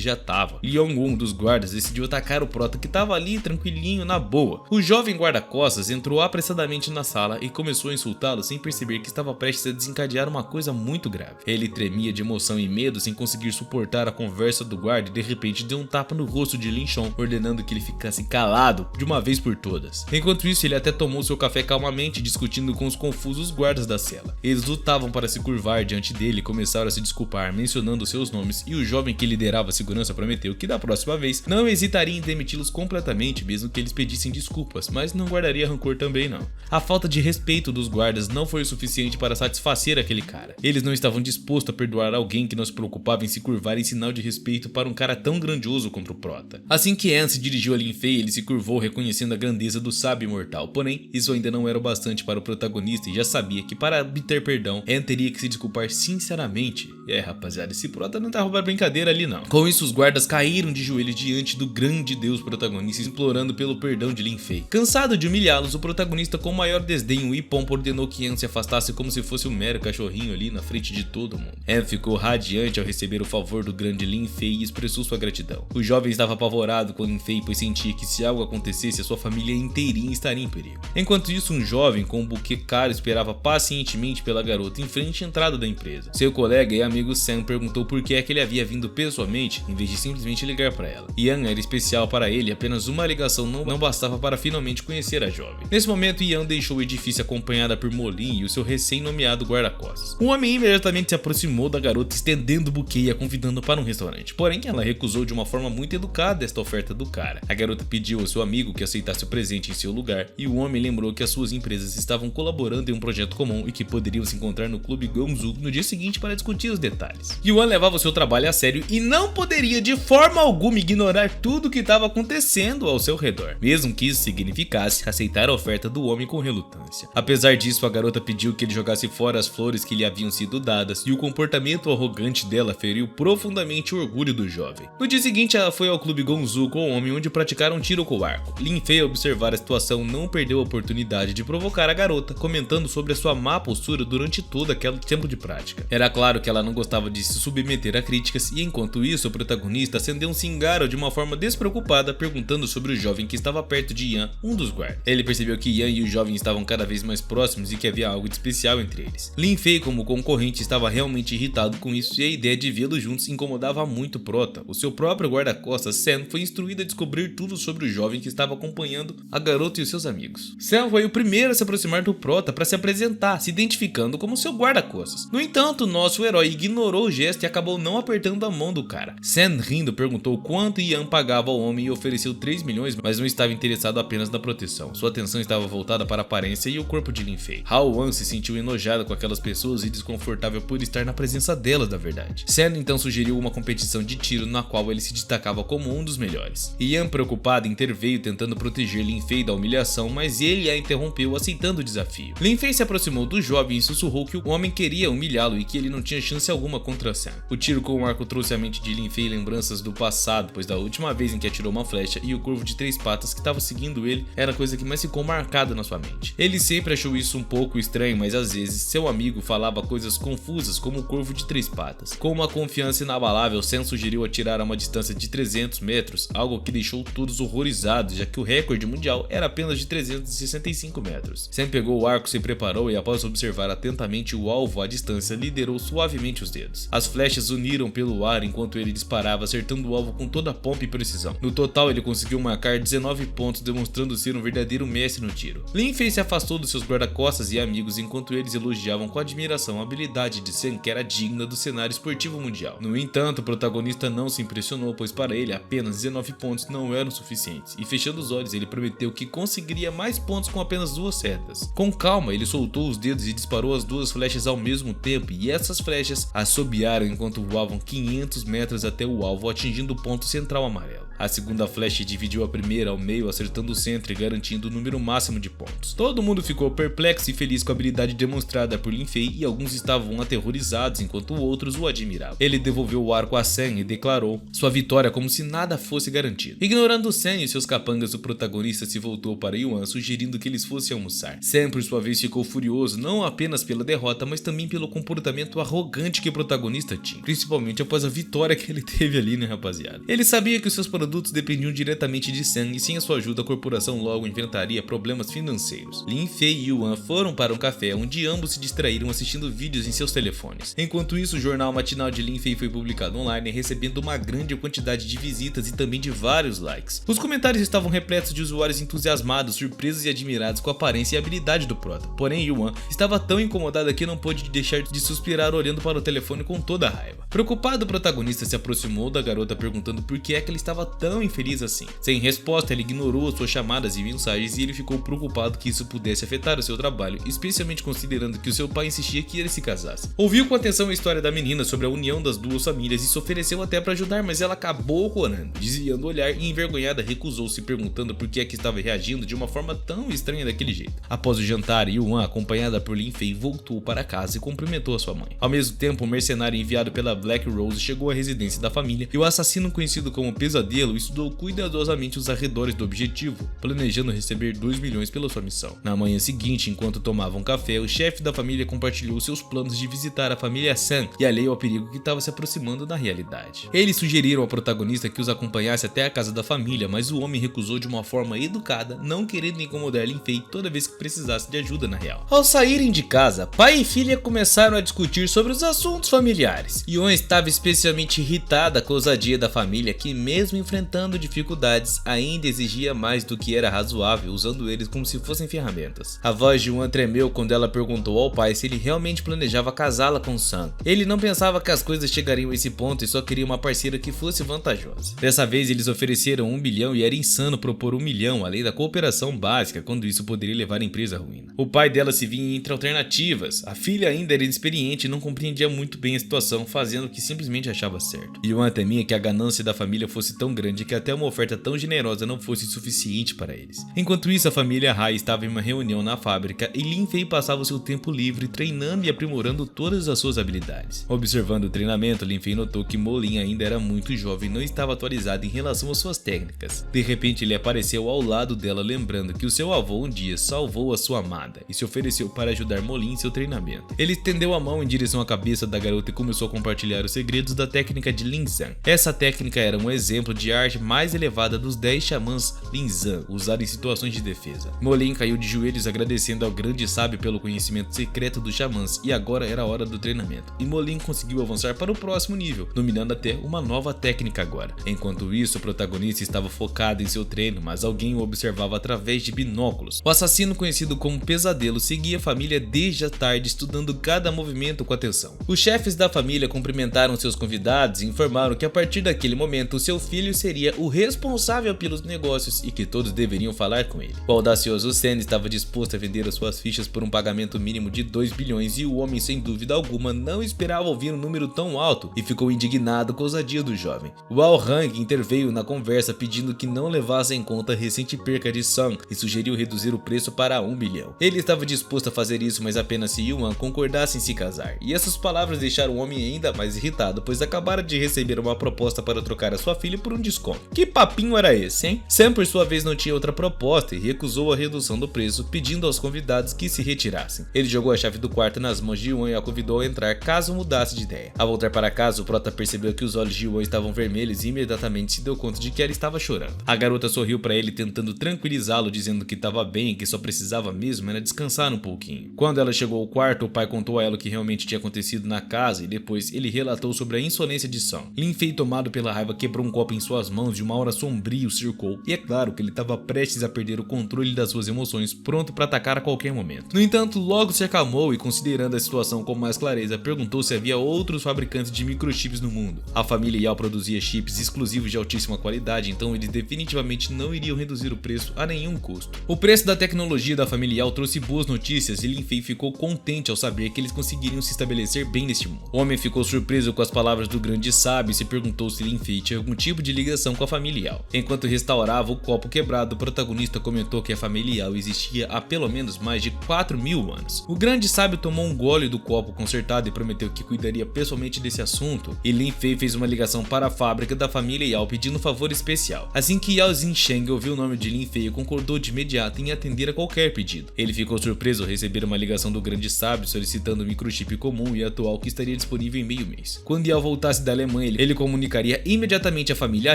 já tava. Yong, um dos guardas, decidiu atacar o prota que tava ali tranquilinho na boa. O jovem guarda-costas entrou apressadamente na sala e começou a insultá-lo sem perceber que estava prestes a desencadear uma coisa muito grave. Ele tremia de emoção e medo sem conseguir suportar a conversa do guarda e de repente deu um tapa no rosto de Lin Chong, ordenando que ele ficasse calado de uma vez por todas. Enquanto isso, ele até tomou seu café calmamente, discutindo com os confusos guardas da cela. Eles lutavam para se curvar diante dele e começaram a se desculpar, mencionando seus nomes, e o jovem que liderava a segurança prometeu que da próxima vez não hesitaria em demiti-los completamente, mesmo que eles pedissem desculpas, mas não guardaria rancor também não. A falta de respeito dos guardas não foi o suficiente para satisfazer aquele cara. Eles não estavam dispostos a perdoar alguém que não se preocupava em se curvar em sinal de respeito para um cara tão grandioso contra o prota. Assim que An se dirigiu a Lin Fei, ele se curvou reconhecendo a grandeza do sábio imortal, porém isso ainda não era o bastante para o protagonista e já sabia que para obter perdão, An teria que se desculpar sinceramente. Rapaziada, esse prota não tá roubando brincadeira ali não. Com isso, os guardas caíram de joelhos diante do grande deus protagonista, implorando pelo perdão de Lin Fei. Cansado de humilhá-los, o protagonista, com maior desdenho e pompa, ordenou que An se afastasse como se fosse um mero cachorrinho ali na frente de todo mundo. An ficou radiante ao receber o favor do grande Lin Fei e expressou sua gratidão. O jovem estava apavorado com Lin Fei, pois sentia que se algo acontecesse, a sua família inteirinha estaria em perigo. Enquanto isso, um jovem com um buquê caro esperava pacientemente pela garota em frente à entrada da empresa. Seu colega e amigo Sam perguntou por que é que ele havia vindo pessoalmente, em vez de simplesmente ligar para ela. Ian era especial para ele e apenas uma ligação não bastava para finalmente conhecer a jovem. Nesse momento, Ian deixou o edifício acompanhada por Molin e o seu recém-nomeado guarda-costas. O homem imediatamente se aproximou da garota, estendendo o buquê e a convidando para um restaurante. Porém, ela recusou de uma forma muito educada esta oferta do cara. A garota pediu ao seu amigo que aceitasse o presente em seu lugar, e o homem lembrou que as suas empresas estavam colaborando em um projeto comum e que poderiam se encontrar no Clube Gongzu no dia seguinte para discutir os detalhes. Yuan levava o seu trabalho a sério e não poderia de forma alguma ignorar tudo o que estava acontecendo ao seu redor, mesmo que isso significasse aceitar a oferta do homem com relutância. Apesar disso, a garota pediu que ele jogasse fora as flores que lhe haviam sido dadas, e o comportamento arrogante dela feriu profundamente o orgulho do jovem. No dia seguinte, ela foi ao Clube Gongzu com o homem, onde praticaram tiro com o arco. Lin Fei, ao observar a situação, não perdeu a oportunidade de provocar a garota, comentando sobre a sua má postura durante todo aquele tempo de prática. Era claro que ela não gostava de se submeter a críticas, e enquanto isso, o protagonista acendeu um cigarro de uma forma despreocupada, perguntando sobre o jovem que estava perto de Ian, um dos guardas. Ele percebeu que Ian e o jovem estavam cada vez mais próximos e que havia algo de especial entre eles. Lin Fei, como concorrente, estava realmente irritado com isso, e a ideia de vê-los juntos incomodava muito Prota. O seu próprio guarda-costas, Sam, foi instruído a descobrir tudo sobre o jovem que estava acompanhando a garota e os seus amigos. Sam foi o primeiro a se aproximar do Prota para se apresentar, se identificando como seu guarda-costas. No entanto, nosso herói ignorou o gesto e acabou não apertando a mão do cara. Sam, rindo, perguntou quanto Ian pagava ao homem e ofereceu 3 milhões, mas não estava interessado apenas na proteção. Sua atenção estava voltada para a aparência e o corpo de Lin Fei. Hao Wan se sentiu enojado com aquelas pessoas e desconfortável por estar na presença delas, na verdade. Sam então sugeriu uma competição de tiro na qual ele se destacava como um dos melhores. Ian, preocupado, interveio tentando proteger Lin Fei da humilhação, mas ele a interrompeu aceitando o desafio. Lin Fei se aproximou do jovem e sussurrou que o homem queria humilhá-lo e que ele não tinha chance alguma contra Sam. O tiro com o arco trouxe à mente de Lin Fei lembranças do passado, pois da última vez em que atirou uma flecha e o corvo de 3 patas que estava seguindo ele era a coisa que mais ficou marcada na sua mente. Ele sempre achou isso um pouco estranho, mas às vezes seu amigo falava coisas confusas como o corvo de 3 patas. Com uma confiança inabalável, Sam sugeriu atirar a uma distância de 300 metros, algo que deixou todos horrorizados, já que o recorde mundial era apenas de 365 metros. Sam pegou o arco, se preparou e, após observar atentamente o alvo à distância, liderou suavemente os dedos. As flechas uniram pelo ar enquanto ele disparava, acertando o alvo com toda a pompa e precisão. No total, ele conseguiu marcar 19 pontos, demonstrando ser um verdadeiro mestre no tiro. Lin Fei se afastou dos seus guarda-costas e amigos enquanto eles elogiavam com admiração a habilidade de Sam, que era digna do cenário esportivo mundial. No entanto, o protagonista não se impressionou, pois para ele apenas 19 pontos não eram suficientes, e fechando os olhos ele prometeu que conseguiria mais pontos com apenas 2 setas. Com calma, ele soltou os dedos e disparou as 2 flechas ao mesmo tempo, e essas flechas assobiaram enquanto voavam 500 metros até o alvo, atingindo o ponto central amarelo. A segunda flecha dividiu a primeira ao meio, acertando o centro e garantindo o número máximo de pontos. Todo mundo ficou perplexo e feliz com a habilidade demonstrada por Lin Fei, e alguns estavam aterrorizados enquanto outros o admiravam. Ele devolveu o arco a Sam e declarou sua vitória como se nada fosse garantido. Ignorando Sam e seus capangas, o protagonista se voltou para Yuan, sugerindo que eles fossem almoçar. Sam, por sua vez, ficou furioso não apenas pela derrota, mas também pelo comportamento arrogante que o protagonista tinha. principalmente após a vitória que ele teve ali, né, rapaziada? Ele sabia que os seus produtos dependiam diretamente de Sun e sem a sua ajuda a corporação logo enfrentaria problemas financeiros. Lin Fei e Yuan foram para um café onde ambos se distraíram assistindo vídeos em seus telefones. Enquanto isso, o jornal matinal de Lin Fei foi publicado online, recebendo uma grande quantidade de visitas e também de vários likes. Os comentários estavam repletos de usuários entusiasmados, surpresos e admirados com a aparência e habilidade do prota. Porém, Yuan estava tão incomodada que não pôde deixar de suspirar olhando para o telefone com toda a raiva. Preocupado, o protagonista se aproximou da garota perguntando por que é que ele estava tão infeliz assim. Sem resposta, ele ignorou suas chamadas e mensagens e ele ficou preocupado que isso pudesse afetar o seu trabalho, especialmente considerando que o seu pai insistia que ele se casasse. Ouviu com atenção a história da menina sobre a união das duas famílias e se ofereceu até para ajudar, mas ela acabou corando, desviando o olhar e envergonhada recusou-se, perguntando por que é que estava reagindo de uma forma tão estranha daquele jeito. Após o jantar, Yuan, acompanhada por Lin Fei, voltou para casa e cumprimentou a sua mãe. Ao mesmo tempo, um mercenário enviado pela Black Rose chegou à residência da família e o assassino, conhecido como Pesadelo, estudou cuidadosamente os arredores do objetivo, planejando receber 2 milhões pela sua missão. Na manhã seguinte, enquanto tomavam café, o chefe da família compartilhou seus planos de visitar a família Sun e alheio ao perigo que estava se aproximando da realidade. Eles sugeriram ao protagonista que os acompanhasse até a casa da família, mas o homem recusou de uma forma educada, não querendo incomodar Lin Fei toda vez que precisasse de ajuda na real. Ao saírem de casa, pai e filha começaram a discutir sobre os assuntos familiares. Yuan estava especialmente irritada com a ousadia da família que, mesmo enfrentando dificuldades, ainda exigia mais do que era razoável, usando eles como se fossem ferramentas. A voz de Yuan tremeu quando ela perguntou ao pai se ele realmente planejava casá-la com Sun. Ele não pensava que as coisas chegariam a esse ponto e só queria uma parceira que fosse vantajosa. Dessa vez eles ofereceram 1 bilhão e era insano propor 1 milhão, além da cooperação básica, quando isso poderia levar a empresa à ruína. O pai dela se via entre alternativas. A filha ainda era inexperiente e não compreendia muito bem a situação, fazendo o que simplesmente achava certo. Yuan temia que a ganância da família fosse tão grande que até uma oferta tão generosa não fosse suficiente para eles. Enquanto isso, a família Hai estava em uma reunião na fábrica e Lin Fei passava o seu tempo livre treinando e aprimorando todas as suas habilidades. Observando o treinamento, Lin Fei notou que Mo Lin ainda era muito jovem e não estava atualizado em relação às suas técnicas. De repente, ele apareceu ao lado dela, lembrando que o seu avô um dia salvou a sua amada e se ofereceu para ajudar Mo Lin em seu treinamento. Ele estendeu a mão em direção à cabeça da garota e começou a compartilhar os segredos da técnica de Lin Zan. Essa técnica era um exemplo de arte mais elevada dos 10 xamãs Lin Zan, usada em situações de defesa. Mo Lin caiu de joelhos agradecendo ao grande sábio pelo conhecimento secreto dos xamãs e agora era a hora do treinamento. E Mo Lin conseguiu avançar para o próximo nível, dominando até uma nova técnica agora. Enquanto isso, o protagonista estava focado em seu treino, mas alguém o observava através de binóculos. O assassino, conhecido como Pesadelo, seguia a família desde a tarde, estudando cada movimento com atenção. Os chefes da família cumprimentaram seus convidados e informaram que a partir daquele momento seu filho seria o responsável pelos negócios e que todos deveriam falar com ele. O audacioso Sen estava disposto a vender as suas fichas por um pagamento mínimo de 2 bilhões e o homem, sem dúvida alguma, não esperava ouvir um número tão alto e ficou indignado com a ousadia do jovem. Wao Hang interveio na conversa pedindo que não levasse em conta a recente perca de Sun e sugeriu reduzir o preço para 1 bilhão. Ele estava disposto a fazer isso, mas apenas se Yuan concordasse em se casar. E essas palavras deixaram o homem ainda mais irritado, pois acabara de receber uma proposta para trocar a sua filha por um desconto. Que papinho era esse, hein? Sam, por sua vez, não tinha outra proposta e recusou a redução do preço, pedindo aos convidados que se retirassem. Ele jogou a chave do quarto nas mãos de Yuan e a convidou a entrar caso mudasse de ideia. Ao voltar para casa, o prota percebeu que os olhos de Yuan estavam vermelhos e imediatamente se deu conta de que ela estava chorando. A garota sorriu para ele, tentando tranquilizá-lo, dizendo que estava bem e que só precisava mesmo era descansar um pouquinho. Quando ela chegou ao quarto, o pai contou a ela o que realmente tinha acontecido na casa e depois ele relatou sobre a insolência de Sun. Lin Fei, tomado pela raiva, quebrou um copo em suas mãos e uma aura sombria o cercou, e é claro que ele estava prestes a perder o controle das suas emoções, pronto para atacar a qualquer momento. No entanto, logo se acalmou e, considerando a situação com mais clareza, perguntou se havia outros fabricantes de microchips no mundo. A família Yao produzia chips exclusivos de altíssima qualidade, então eles definitivamente não iriam reduzir o preço a nenhum custo. O preço da tecnologia da família Yao trouxe boas notícias e Lin Fei ficou contente ao saber que eles conseguiriam se estabelecer bem neste mundo. O homem ficou surpreso com as palavras do grande sábio e se perguntou se Lin Fei tinha algum tipo de ligação com a família Yao. Enquanto restaurava o copo quebrado, o protagonista comentou que a família Yao existia há pelo menos mais de 4.000 anos. O grande sábio tomou um gole do copo consertado e prometeu que cuidaria pessoalmente desse assunto, e Lin Fei fez uma ligação para a fábrica da família Yao pedindo um favor especial. Assim que Yao Xinsheng ouviu o nome de Lin Fei, concordou de imediato em atender a qualquer pedido. Ele ficou surpreso ao receber uma ligação do grande sábio solicitando um microchip comum e atual que estaria disponível meio mês. Quando Yao voltasse da Alemanha, ele comunicaria imediatamente à família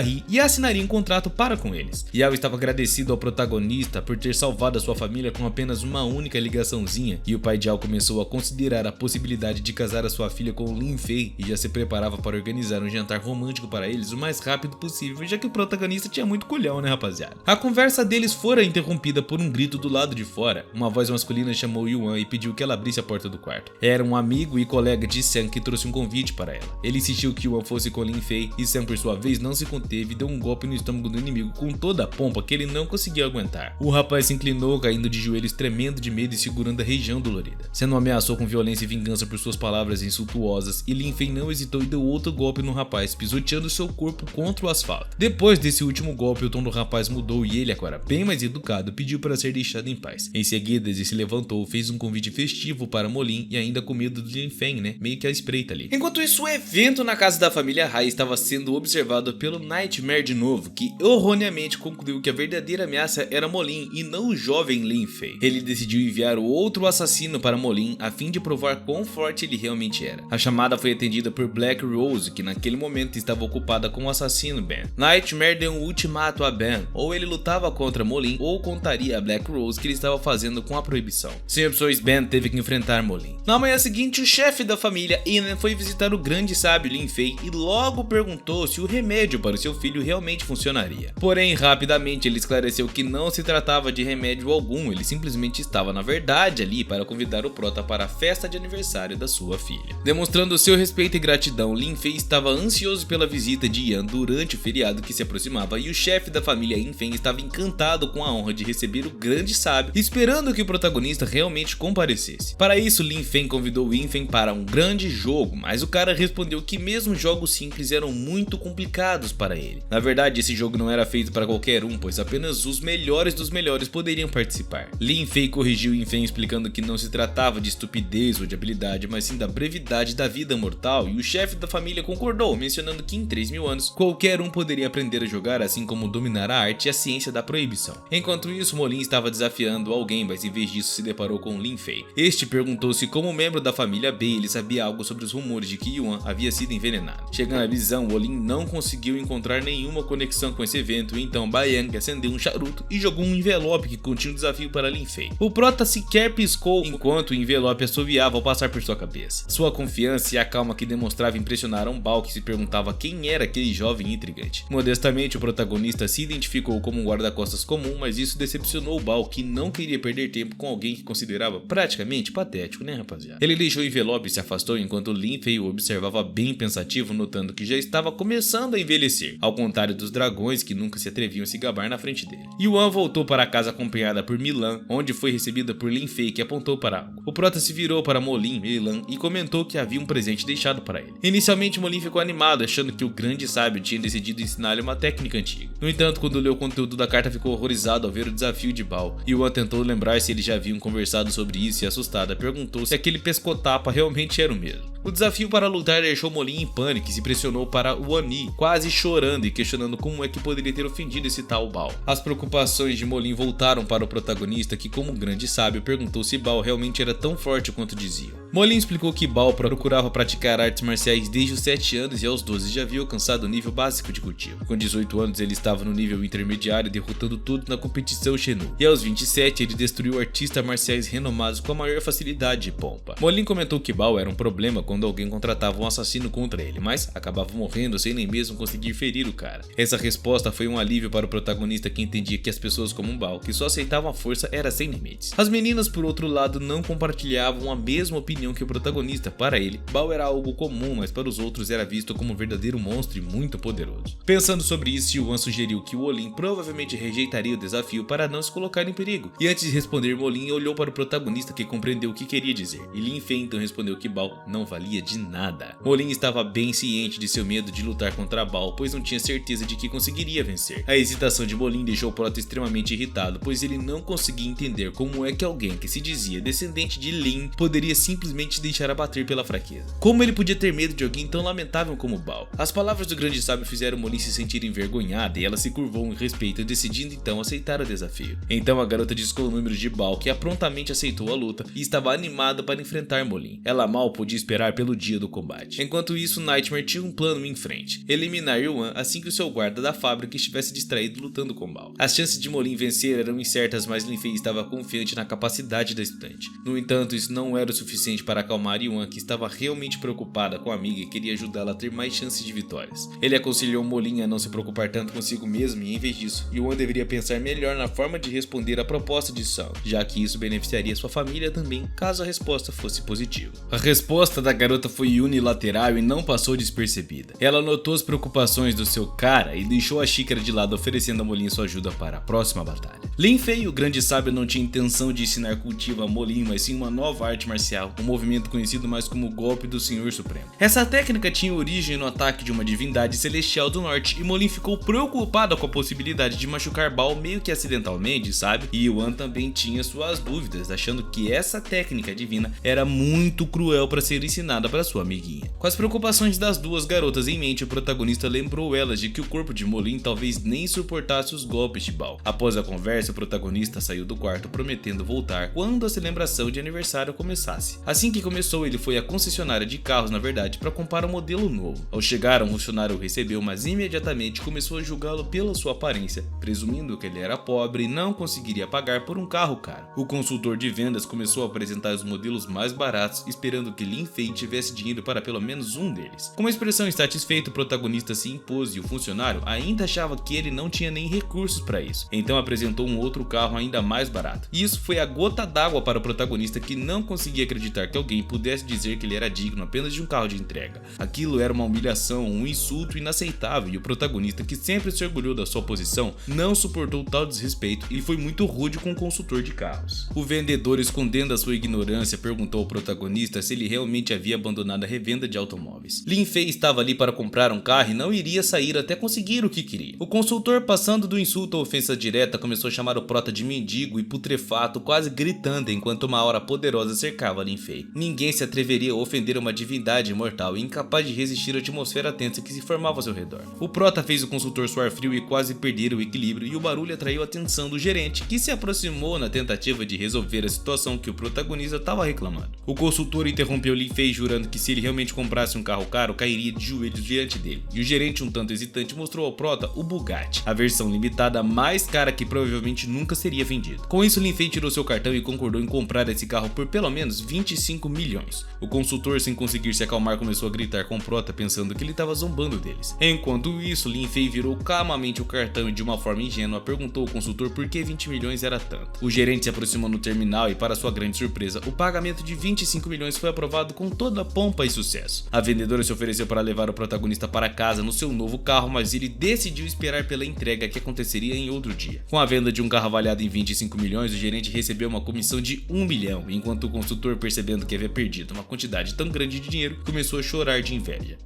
Ri e assinaria um contrato para com eles. Yao estava agradecido ao protagonista por ter salvado a sua família com apenas uma única ligaçãozinha, e o pai de Yao começou a considerar a possibilidade de casar a sua filha com Lin Fei e já se preparava para organizar um jantar romântico para eles o mais rápido possível, já que o protagonista tinha muito culhão, né, rapaziada? A conversa deles fora interrompida por um grito do lado de fora. Uma voz masculina chamou Yuan e pediu que ela abrisse a porta do quarto. Era um amigo e colega de Sam que trouxe um convite para ela. Ele insistiu que Yuan fosse com Lin Fei e Sam, por sua vez, não se conteve e deu um golpe no estômago do inimigo com toda a pompa que ele não conseguiu aguentar. O rapaz se inclinou, caindo de joelhos, tremendo de medo e segurando a região dolorida. Sam ameaçou com violência e vingança por suas palavras insultuosas e Lin Fei não hesitou e deu outro golpe no rapaz, pisoteando seu corpo contra o asfalto. Depois desse último golpe, o tom do rapaz mudou e ele, agora bem mais educado, pediu para ser deixado em paz. Em seguida, ele se levantou, fez um convite festivo para Molin e ainda com medo de Lin Fei, né? Meio que a espreita ali. Enquanto isso, o evento na casa da família Hai estava sendo observado pelo Nightmare de novo, que erroneamente concluiu que a verdadeira ameaça era Molin e não o jovem Lin Fei. Ele decidiu enviar o outro assassino para Molin a fim de provar quão forte ele realmente era. A chamada foi atendida por Black Rose, que naquele momento estava ocupada com o assassino Ben. Nightmare deu um ultimato a Ben: ou ele lutava contra Molin ou contaria a Black Rose que ele estava fazendo com a proibição. Sem opções, Ben teve que enfrentar Molin. Na manhã seguinte, o chefe da família Inan foi visitar o grande sábio Lin Fei e logo perguntou se o remédio para o seu filho realmente funcionaria. Porém, rapidamente ele esclareceu que não se tratava de remédio algum, ele simplesmente estava na verdade ali para convidar o prota para a festa de aniversário da sua filha. Demonstrando seu respeito e gratidão, Lin Fei estava ansioso pela visita de Yan durante o feriado que se aproximava e o chefe da família Infeng estava encantado com a honra de receber o grande sábio, esperando que o protagonista realmente comparecesse. Para isso, Lin Feng convidou Infeng para um grande jogo, mas o cara respondeu que mesmo jogos simples eram muito complicados para ele. Na verdade, esse jogo não era feito para qualquer um, pois apenas os melhores dos melhores poderiam participar. Lin Fei corrigiu Infeng explicando que não se tratava de estupidez ou de habilidade, mas sim da brevidade da vida mortal, e o chefe da família concordou, mencionando que em 3.000 anos qualquer um poderia aprender a jogar, assim como dominar a arte e a ciência da proibição. Enquanto isso, Molin estava desafiando alguém, mas em vez disso se deparou com Lin Fei. Este perguntou se, como membro da família Bei, ele sabia algo sobre os rumores de que Yuan havia sido envenenado. Chegando à visão, Molin não conseguiu encontrar nenhuma conexão com esse evento, e então Bayang acendeu um charuto e jogou um envelope que continha um desafio para Lin Fei. O prota sequer piscou enquanto o envelope assoviava ao passar por sua cabeça. Sua confiança e a calma que demonstrava impressionaram Bao, que se perguntava quem era aquele jovem intrigante. Modestamente, o protagonista se identificou como um guarda-costas comum, mas isso decepcionou Bao, que não queria perder tempo com alguém que considerava praticamente patético, né, rapaziada? Ele deixou o envelope e se afastou enquanto Lin Fei o observava bem pensativo, notando que já estava começando a envelhecer, ao contrário dos dragões que nunca se atreviam a se gabar na frente dele. Yuan voltou para casa acompanhada por Milan, onde foi recebida por Lin Fei, que apontou para algo. O prota se virou para Molin, Milan, e comentou que havia um presente deixado para ele. Inicialmente, Molin ficou animado, achando que o grande sábio tinha decidido ensinar-lhe uma técnica antiga. No entanto, quando leu o conteúdo da carta, ficou horrorizado ao ver o desafio de Bao. Yuan tentou lembrar se eles já haviam conversado sobre isso e, assustada, perguntou se aquele pescotapa realmente era o mesmo. O desafio para lutar deixou Molin em pânico e se pressionou para Wani, quase chorando e questionando como é que poderia ter ofendido esse tal Bao. As preocupações de Molin voltaram para o protagonista, que, como grande sábio, perguntou se Bao realmente era tão forte quanto diziam. Molin explicou que Bao procurava praticar artes marciais desde os 7 anos e aos 12 já havia alcançado o nível básico de cultivo. Com 18 anos ele estava no nível intermediário, derrotando tudo na competição Shenu. E aos 27 ele destruiu artistas marciais renomados com a maior facilidade e pompa. Molin comentou que Bao era um problema quando alguém contratava um assassino contra ele, mas acabava morrendo sem nem mesmo conseguir ferir o cara. Essa resposta foi um alívio para o protagonista, que entendia que as pessoas como Bao, que só aceitavam a força, era sem limites. As meninas, por outro lado, não compartilhavam a mesma opinião que o protagonista. Para ele, Bao era algo comum, mas para os outros era visto como um verdadeiro monstro e muito poderoso. Pensando sobre isso, Yuan sugeriu que Wolin provavelmente rejeitaria o desafio para não se colocar em perigo. E antes de responder, Molin olhou para o protagonista, que compreendeu o que queria dizer. E Lin Fei então respondeu que Bao não valia de nada. Molin estava bem ciente de seu medo de lutar contra Bao, pois não tinha certeza de que conseguiria vencer. A hesitação de Molin deixou o prota extremamente irritado, pois ele não conseguia entender como é que alguém que se dizia descendente de Lin poderia simplesmente deixar abater pela fraqueza. Como ele podia ter medo de alguém tão lamentável como Bao? As palavras do grande sábio fizeram Molin se sentir envergonhada e ela se curvou em respeito, decidindo então aceitar o desafio. Então a garota discou o número de Bao, que prontamente aceitou a luta e estava animada para enfrentar Molin. Ela mal podia esperar preparar pelo dia do combate. Enquanto isso, Nightmare tinha um plano em frente: eliminar Yuan assim que o seu guarda da fábrica estivesse distraído lutando com Bao. As chances de Molin vencer eram incertas, mas Lin Fei estava confiante na capacidade da estudante. No entanto, isso não era o suficiente para acalmar Yuan, que estava realmente preocupada com a amiga e queria ajudá-la a ter mais chances de vitórias. Ele aconselhou Molin a não se preocupar tanto consigo mesmo e, em vez disso, Yuan deveria pensar melhor na forma de responder à proposta de Song, já que isso beneficiaria sua família também, caso a resposta fosse positiva. A resposta da garota foi unilateral e não passou despercebida. Ela notou as preocupações do seu cara e deixou a xícara de lado, oferecendo a Molin sua ajuda para a próxima batalha. Lin Fei, o grande sábio, não tinha intenção de ensinar cultivo a Molin, mas sim uma nova arte marcial, um movimento conhecido mais como o golpe do Senhor Supremo. Essa técnica tinha origem no ataque de uma divindade celestial do norte, e Molin ficou preocupada com a possibilidade de machucar Bao meio que acidentalmente, sabe? E Yuan também tinha suas dúvidas, achando que essa técnica divina era muito cruel para ser ensinada para sua amiguinha. Com as preocupações das duas garotas em mente, o protagonista lembrou elas de que o corpo de Molin talvez nem suportasse os golpes de Bao. Após a conversa, o protagonista saiu do quarto prometendo voltar quando a celebração de aniversário começasse. Assim que começou, ele foi à concessionária de carros, na verdade, para comprar um modelo novo. Ao chegar, um funcionário o recebeu, mas imediatamente começou a julgá-lo pela sua aparência, presumindo que ele era pobre e não conseguiria pagar por um carro caro. O consultor de vendas começou a apresentar os modelos mais baratos, esperando que Lin Fei tivesse dinheiro para pelo menos um deles. Com uma expressão insatisfeita, o protagonista se impôs e o funcionário ainda achava que ele não tinha nem recursos para isso, então apresentou um outro carro ainda mais barato. E isso foi a gota d'água para o protagonista, que não conseguia acreditar que alguém pudesse dizer que ele era digno apenas de um carro de entrega. Aquilo era uma humilhação, um insulto inaceitável, e o protagonista, que sempre se orgulhou da sua posição, não suportou tal desrespeito e foi muito rude com o consultor de carros. O vendedor, escondendo a sua ignorância, perguntou ao protagonista se ele realmente havia abandonado a revenda de automóveis. Lin Fei estava ali para comprar um carro e não iria sair até conseguir o que queria. O consultor, passando do insulto à ofensa direta, começou a chamar o prota de mendigo e putrefato, quase gritando, enquanto uma aura poderosa cercava Lin Fei. Ninguém se atreveria a ofender uma divindade imortal e incapaz de resistir à atmosfera tensa que se formava ao seu redor. O prota fez o consultor suar frio e quase perder o equilíbrio, e o barulho atraiu a atenção do gerente, que se aproximou na tentativa de resolver a situação que o protagonista estava reclamando. O consultor interrompeu Lin Fei, jurando que se ele realmente comprasse um carro caro, cairia de joelhos diante dele. E o gerente, um tanto hesitante, mostrou ao prota o Bugatti, a versão limitada mais cara que provavelmente nunca seria vendida. Com isso, Lin Fei tirou seu cartão e concordou em comprar esse carro por pelo menos 25 milhões. O consultor, sem conseguir se acalmar, começou a gritar com o prota, pensando que ele estava zombando deles. Enquanto isso, Lin Fei virou calmamente o cartão e, de uma forma ingênua, perguntou ao consultor por que 20 milhões era tanto. O gerente se aproximou no terminal e, para sua grande surpresa, o pagamento de 25 milhões foi aprovado com toda pompa e sucesso. A vendedora se ofereceu para levar o protagonista para casa no seu novo carro, mas ele decidiu esperar pela entrega, que aconteceria em outro dia. Com a venda de um carro avaliado em 25 milhões, o gerente recebeu uma comissão de 1 milhão, enquanto o consultor, percebendo que havia perdido uma quantidade tão grande de dinheiro, começou a chorar de inveja.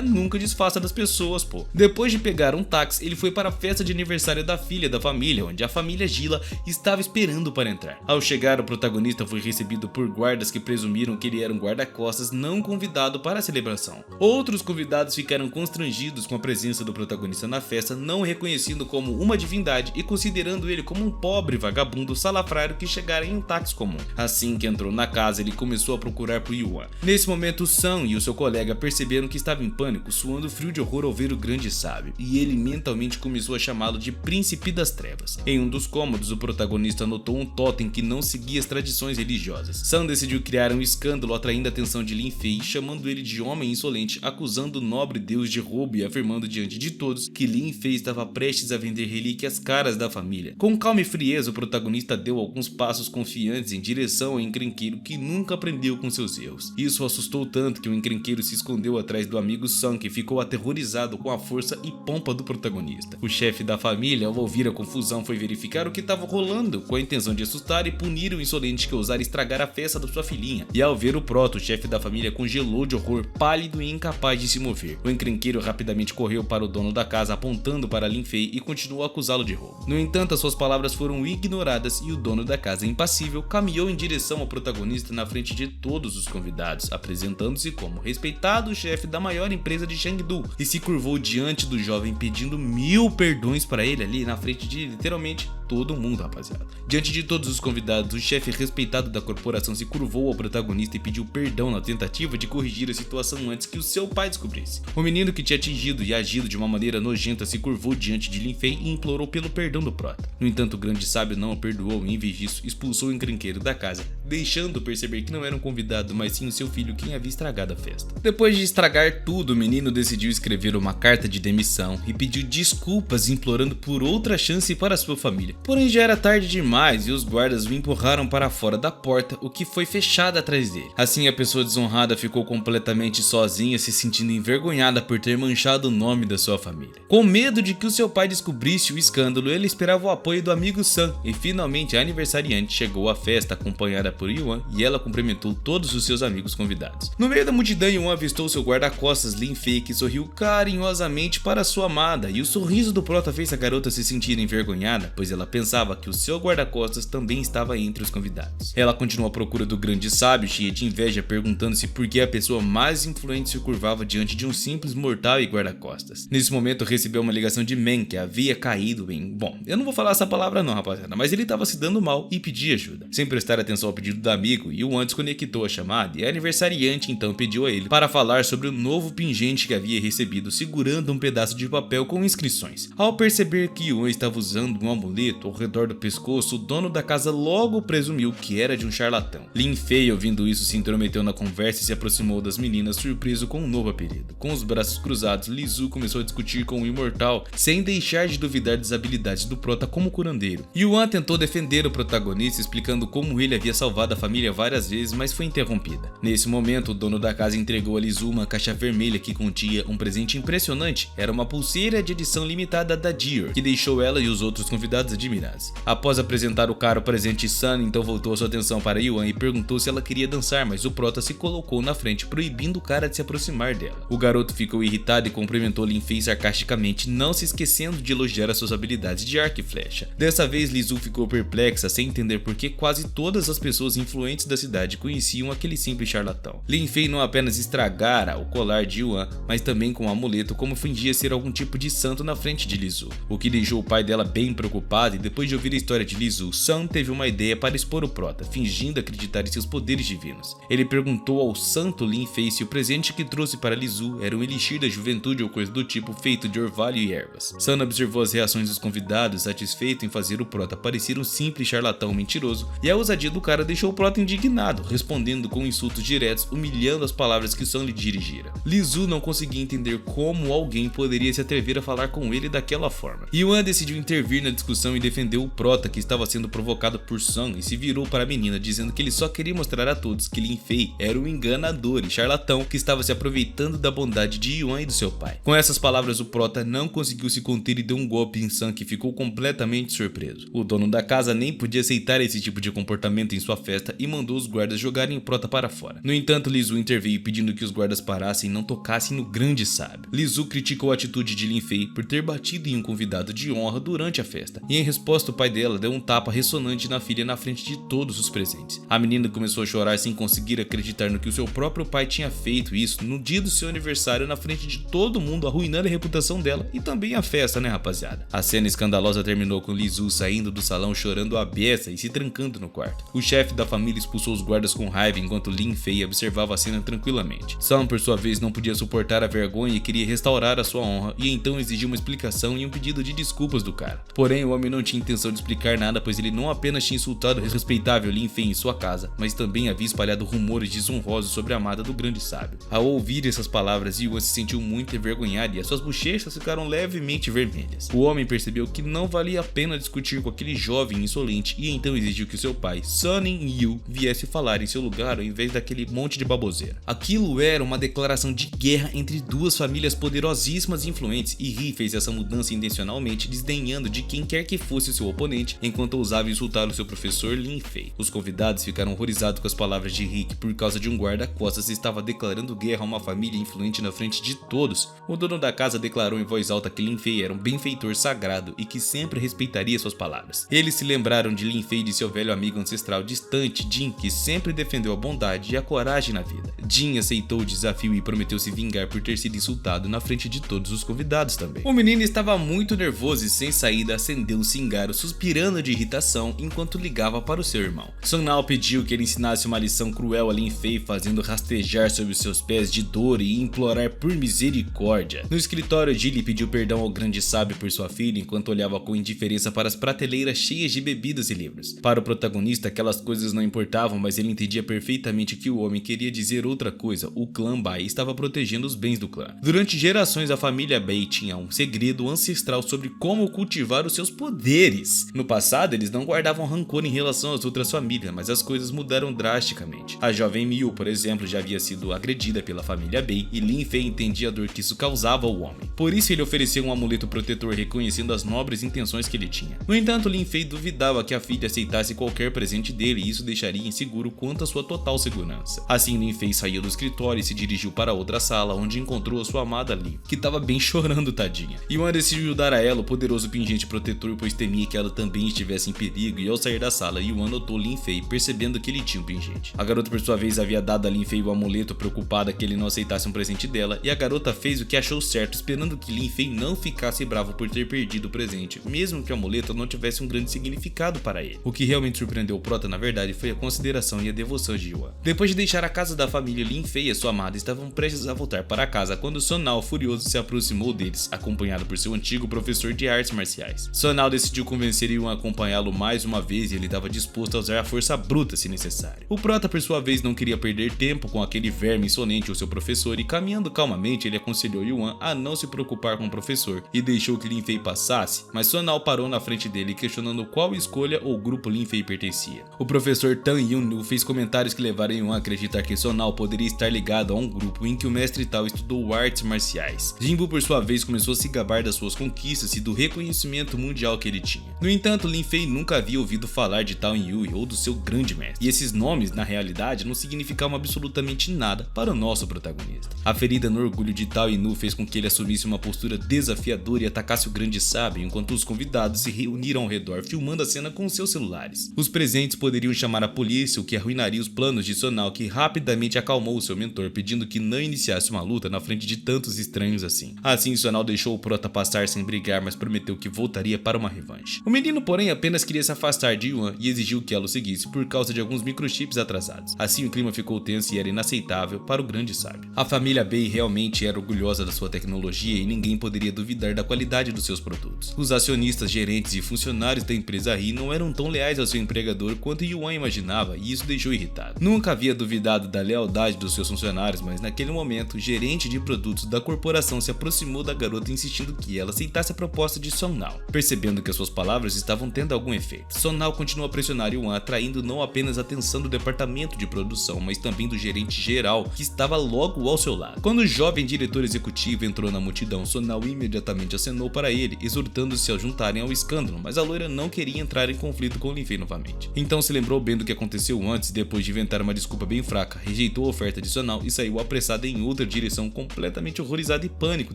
Nunca desfaça das pessoas, pô. Depois de pegar um táxi, ele foi para a festa de aniversário da filha da família, onde a família Gila estava esperando para entrar. Ao chegar, o protagonista foi recebido por guardas que presumiram que ele era um guarda-costas não convidado para a celebração. Outros convidados ficaram constrangidos com a presença do protagonista na festa, não o reconhecendo como uma divindade e considerando ele como um pobre vagabundo salafrário que chegara em um táxi comum. Assim que entrou na casa, ele começou a procurar por Yuan. Nesse momento, Sun e o seu colega perceberam que estava em pânico, suando frio de horror ao ver o grande sábio, e ele mentalmente começou a chamá-lo de Príncipe das Trevas. Em um dos cômodos, o protagonista notou um totem que não seguia as tradições religiosas. Sun decidiu criar um escândalo, atraindo a atenção de Lin Fei, chamando ele de homem insolente, acusando o nobre deus de roubo e afirmando diante de todos que Lin Fei estava prestes a vender relíquias caras da família. Com calma e frieza, o protagonista deu alguns passos confiantes em direção ao encrenqueiro, que nunca aprendeu com seus erros. Isso assustou tanto que o encrenqueiro se escondeu atrás do amigo Sun, que ficou aterrorizado com a força e pompa do protagonista. O chefe da família, ao ouvir a confusão, foi verificar o que estava rolando, com a intenção de assustar e punir o insolente que ousara estragar a festa da sua filhinha. E ao ver o prota, o chefe da família congelou de horror, pálido e incapaz de se mover. O encrenqueiro rapidamente correu para o dono da casa, apontando para Lin Fei, e continuou a acusá-lo de roubo. No entanto, as suas palavras foram ignoradas e o dono da casa, impassível, caminhou em direção ao protagonista na frente de todos os convidados, apresentando-se como respeitado chefe da maior empresa de Chengdu, e se curvou diante do jovem, pedindo 1000 perdões para ele ali na frente de literalmente todo mundo, rapaziada. Diante de todos os convidados, o chefe respeitado da corporação se curvou ao protagonista e pediu perdão na tentativa de corrigir a situação antes que o seu pai descobrisse. O menino, que tinha atingido e agido de uma maneira nojenta, se curvou diante de Lin Fei e implorou pelo perdão do prota. No entanto, o grande sábio não o perdoou e, em vez disso, expulsou o encrenqueiro da casa, deixando perceber que não era um convidado, mas sim o seu filho quem havia estragado a festa. Depois de estragar tudo, o menino decidiu escrever uma carta de demissão e pediu desculpas, implorando por outra chance para sua família. Porém, já era tarde demais e os guardas o empurraram para fora da porta, o que foi fechada atrás dele. Assim, a pessoa desonrada ficou completamente sozinha, se sentindo envergonhada por ter manchado o nome da sua família. Com medo de que o seu pai descobrisse o escândalo, ele esperava o apoio do amigo Sun, e finalmente a aniversariante chegou à festa acompanhada por Yuan e ela cumprimentou todos os seus amigos convidados. No meio da multidão, Yuan avistou seu guarda-costas Lin Fei, que sorriu carinhosamente para sua amada, e o sorriso do prota fez a garota se sentir envergonhada, pois ela pensava que o seu guarda-costas também estava entre os convidados. Ela continuou à procura do grande sábio, cheia de inveja, perguntando-se por que a pessoa mais influente se curvava diante de um simples mortal e guarda-costas. Nesse momento, recebeu uma ligação de Men, que havia caído em... Bom, eu não vou falar essa palavra não, rapaziada, mas ele estava se dando mal e pedia ajuda. Sem prestar atenção ao pedido do amigo, Yuan desconectou a chamada e a aniversariante então pediu a ele para falar sobre o novo pingente que havia recebido, segurando um pedaço de papel com inscrições. Ao perceber que Yuan estava usando um amuleto ao redor do pescoço, o dono da casa logo presumiu que era de um charlatão. Lin Fei, ouvindo isso, se intrometeu na conversa e se aproximou das meninas, surpreso com um novo apelido. Com os braços cruzados, Li Zu começou a discutir com o imortal, sem deixar de duvidar das habilidades do prota como curandeiro. Yuan tentou defender o protagonista, explicando como ele havia salvado a família várias vezes, mas foi interrompida. Nesse momento, o dono da casa entregou a Li Zu uma caixa vermelha que continha um presente impressionante. Era uma pulseira de edição limitada da Dior, que deixou ela e os outros convidados admirados. Após apresentar o caro presente, Sun então voltou sua atenção para Yuan e perguntou se ela queria dançar, mas o prota se colocou na frente, proibindo o cara de se aproximar dela. O garoto ficou irritado e cumprimentou Lin Fei sarcasticamente, não se esquecendo de elogiar as suas habilidades de arco e flecha. Dessa vez, Li Zu ficou perplexa, sem entender por que quase todas as pessoas influentes da cidade conheciam aquele simples charlatão. Lin Fei não apenas estragara o colar de Yuan, mas também com um amuleto, como fingia ser algum tipo de santo na frente de Li Zu, o que deixou o pai dela bem preocupado, e depois de ouvir a história de Li Zu, Sun teve uma ideia para expor o prota, fingindo acreditar em seus poderes divinos. Ele perguntou ao santo Lin Fei se o presente que trouxe para Li Zu era um elixir da juventude ou coisa do tipo, feito de orvalho e ervas. Sun observou as reações dos convidados, satisfeito em fazer o prota parecer um simples charlatão mentiroso, e a ousadia do cara deixou o prota indignado, respondendo com insultos diretos, humilhando as palavras que Sun lhe dirigira. Li Zu não conseguia entender como alguém poderia se atrever a falar com ele daquela forma. Yuan decidiu intervir na discussão e defendeu o prota, que estava sendo provocado por Sun, e se virou para a menina, dizendo que ele só queria mostrar a todos que Lin Fei era um enganador e charlatão que estava se aproveitando da bondade de Yuan e do seu pai. Com essas palavras, o prota não conseguiu se conter e deu um golpe em Sun, que ficou completamente surpreso. O dono da casa nem podia aceitar esse tipo de comportamento em sua festa e mandou os guardas jogarem o prota para fora. No entanto, Li Zu interveio pedindo que os guardas parassem e não tocassem no grande sábio. Li Zu criticou a atitude de Lin Fei por ter batido em um convidado de honra durante a festa, e em resposta o pai dela deu um tapa ressonante na filha na frente de todos os presentes. A menina começou a chorar sem conseguir acreditar no que o seu próprio pai tinha feito isso no dia do seu aniversário na frente de todo mundo, arruinando a reputação dela e também a festa, né, rapaziada? A cena escandalosa terminou com Li Zu saindo do salão chorando à beça e se trancando no quarto. O chefe da família expulsou os guardas com raiva enquanto Lin Fei observava a cena tranquilamente. Sun, por sua vez, não podia suportar a vergonha e queria restaurar a sua honra, e então exigiu uma explicação e um pedido de desculpas do cara. Porém, o homem não tinha intenção de explicar nada, pois ele não apenas tinha insultado o respeitável Lin Fei em sua casa, mas também havia espalhado rumores desonrosos sobre a amada do grande sábio. Ao ouvir essas palavras, Yuan se sentiu muito envergonhado e as suas bochechas ficaram levemente vermelhas. O homem percebeu que não valia a pena discutir com aquele jovem insolente e então exigiu que seu pai, Sunin Yu, viesse falar em seu lugar ao invés daquele monte de baboseira. Aquilo era uma declaração de guerra entre duas famílias poderosíssimas e influentes, e Ri fez essa mudança intencionalmente, desdenhando de quem quer que fosse seu oponente, enquanto ousava insultar o seu professor Lin Fei. Os convidados ficaram horrorizados com as palavras de Ri, que por causa de um guarda-costas estava declarando guerra a uma família influente na frente de todos. O dono da casa declarou em voz alta que Lin Fei era um benfeitor sagrado e que sempre respeitaria suas palavras. Eles se lembraram de Lin Fei e de seu velho amigo ancestral distante Jin, que sempre defendeu a bondade e a coragem na vida. Jin aceitou o desafio e prometeu se vingar por ter sido insultado na frente de todos os convidados também. O menino estava muito nervoso e sem saída acendeu um cigarro, suspirando de irritação enquanto ligava para o seu irmão. Sonal pediu que ele ensinasse uma lição cruel a Lin Fei, fazendo rastejar sobre seus pés de dor e implorar por misericórdia. No escritório, Jilly pediu perdão ao grande sábio por sua filha enquanto olhava com indiferença para as prateleiras cheias de bebidas e livros. Para o protagonista, aquelas coisas não importavam, mas ele entendia perfeitamente que o homem queria dizer outra coisa. O clã Bai estava protegendo os bens do clã. Durante gerações, a família Bai tinha um segredo ancestral sobre como cultivar os seus poderes. No passado, eles não guardavam rancor em relação às outras famílias, mas as coisas mudaram drasticamente. A jovem Miu, por exemplo, já havia sido agredida pela família Bai e Lin Fei entendia a dor que isso causava ao homem. Por isso, ele ofereceu um amuleto protetor reconhecendo as nobres intenções que ele tinha. No entanto, Lin Fei duvidava que a filha aceitasse qualquer presente dele e isso deixaria inseguro quanto à sua total segurança. Assim, Lin Fei saiu do escritório e se dirigiu para outra sala, onde encontrou a sua amada Li, que estava bem chorando, tadinha. Yuan decidiu dar a ela o poderoso pingente protetor, pois temia que ela também estivesse em perigo, e ao sair da sala, Yuan notou Lin Fei, percebendo que ele tinha um pingente. A garota, por sua vez, havia dado a Lin Fei o amuleto, preocupada que ele não aceitasse um presente dela, e a garota fez o que achou certo, esperando que Lin Fei não ficasse bravo por ter perdido o presente, mesmo que o amuleto não tivesse um grande significado para ele. O que realmente surpreendeu o prota, na verdade, foi a consideração e a devoção de Yuan. Depois de deixar a casa da família, Lin Fei e sua amada estavam prestes a voltar para casa quando Sonal, furioso, se aproximou deles, acompanhado por seu antigo professor de artes marciais. Sonal decidiu convencer Yuan a acompanhá-lo mais uma vez e ele estava disposto a usar a força bruta se necessário. O prota, por sua vez, não queria perder tempo com aquele verme insolente, o seu professor, e caminhando calmamente, ele aconselhou Yuan a não se preocupar com o professor e deixou que Lin Fei passasse, mas Sonal parou na frente dele questionando qual escolha ou grupo Lin Fei pertencia. O professor Tan Yun fez comentários que levaram Yuan a acreditar que Sonal poderia estar ligado a um grupo em que o mestre Tao estudou artes marciais. Jinbu, por sua vez, começou a se gabar das suas conquistas e do reconhecimento mundial que ele tinha. No entanto, Lin Fei nunca havia ouvido falar de Tao Yui ou do seu grande mestre, e esses nomes, na realidade, não significavam absolutamente nada para o nosso protagonista. A ferida no orgulho de Tao Inu fez com que ele assumisse uma postura desafiadora e atacasse o grande sábio, enquanto os convidados se reuniram ao redor, filmando a cena com seus celulares. Os presentes poderiam chamar a polícia, o que arruinaria os planos de Sonal, que rapidamente acalmou o seu mentor, pedindo que não iniciasse uma luta na frente de tantos estranhos assim. Assim, Sonal deixou o prota passar sem brigar, mas prometeu que voltaria para uma revanche. O menino, porém, apenas queria se afastar de Yuan e exigiu que ela o seguisse por causa de alguns microchips atrasados. Assim, o clima ficou tenso e era inaceitável para o grande sábio. A família Bai realmente era orgulhosa da sua tecnologia e ninguém poderia duvidar da qualidade dos seus produtos. Os acionistas, gerentes e funcionários da empresa Ri não eram tão leais ao seu empregador quanto Yuan imaginava, e isso deixou irritado. Nunca havia duvidado da lealdade dos seus funcionários, mas naquele momento, o gerente de produtos da corporação se aproximou da garota insistindo que ela aceitasse a proposta de Sonal. Percebendo que as suas palavras estavam tendo algum efeito, Sonal continuou a pressionar Yuan, atraindo não apenas a atenção do departamento de produção, mas também do gerente geral, que estava logo ao seu lado. Quando o jovem diretor executivo entrou na multidão, Sonal imediatamente acenou para ele, exortando-se a juntarem ao escândalo, mas a loira não queria entrar em conflito com Lin Fei novamente. Então se lembrou bem do que aconteceu antes e, depois de inventar uma desculpa bem fraca, rejeitou a oferta de Sonal e saiu apressada em outra direção, completamente horrorizada e pânico,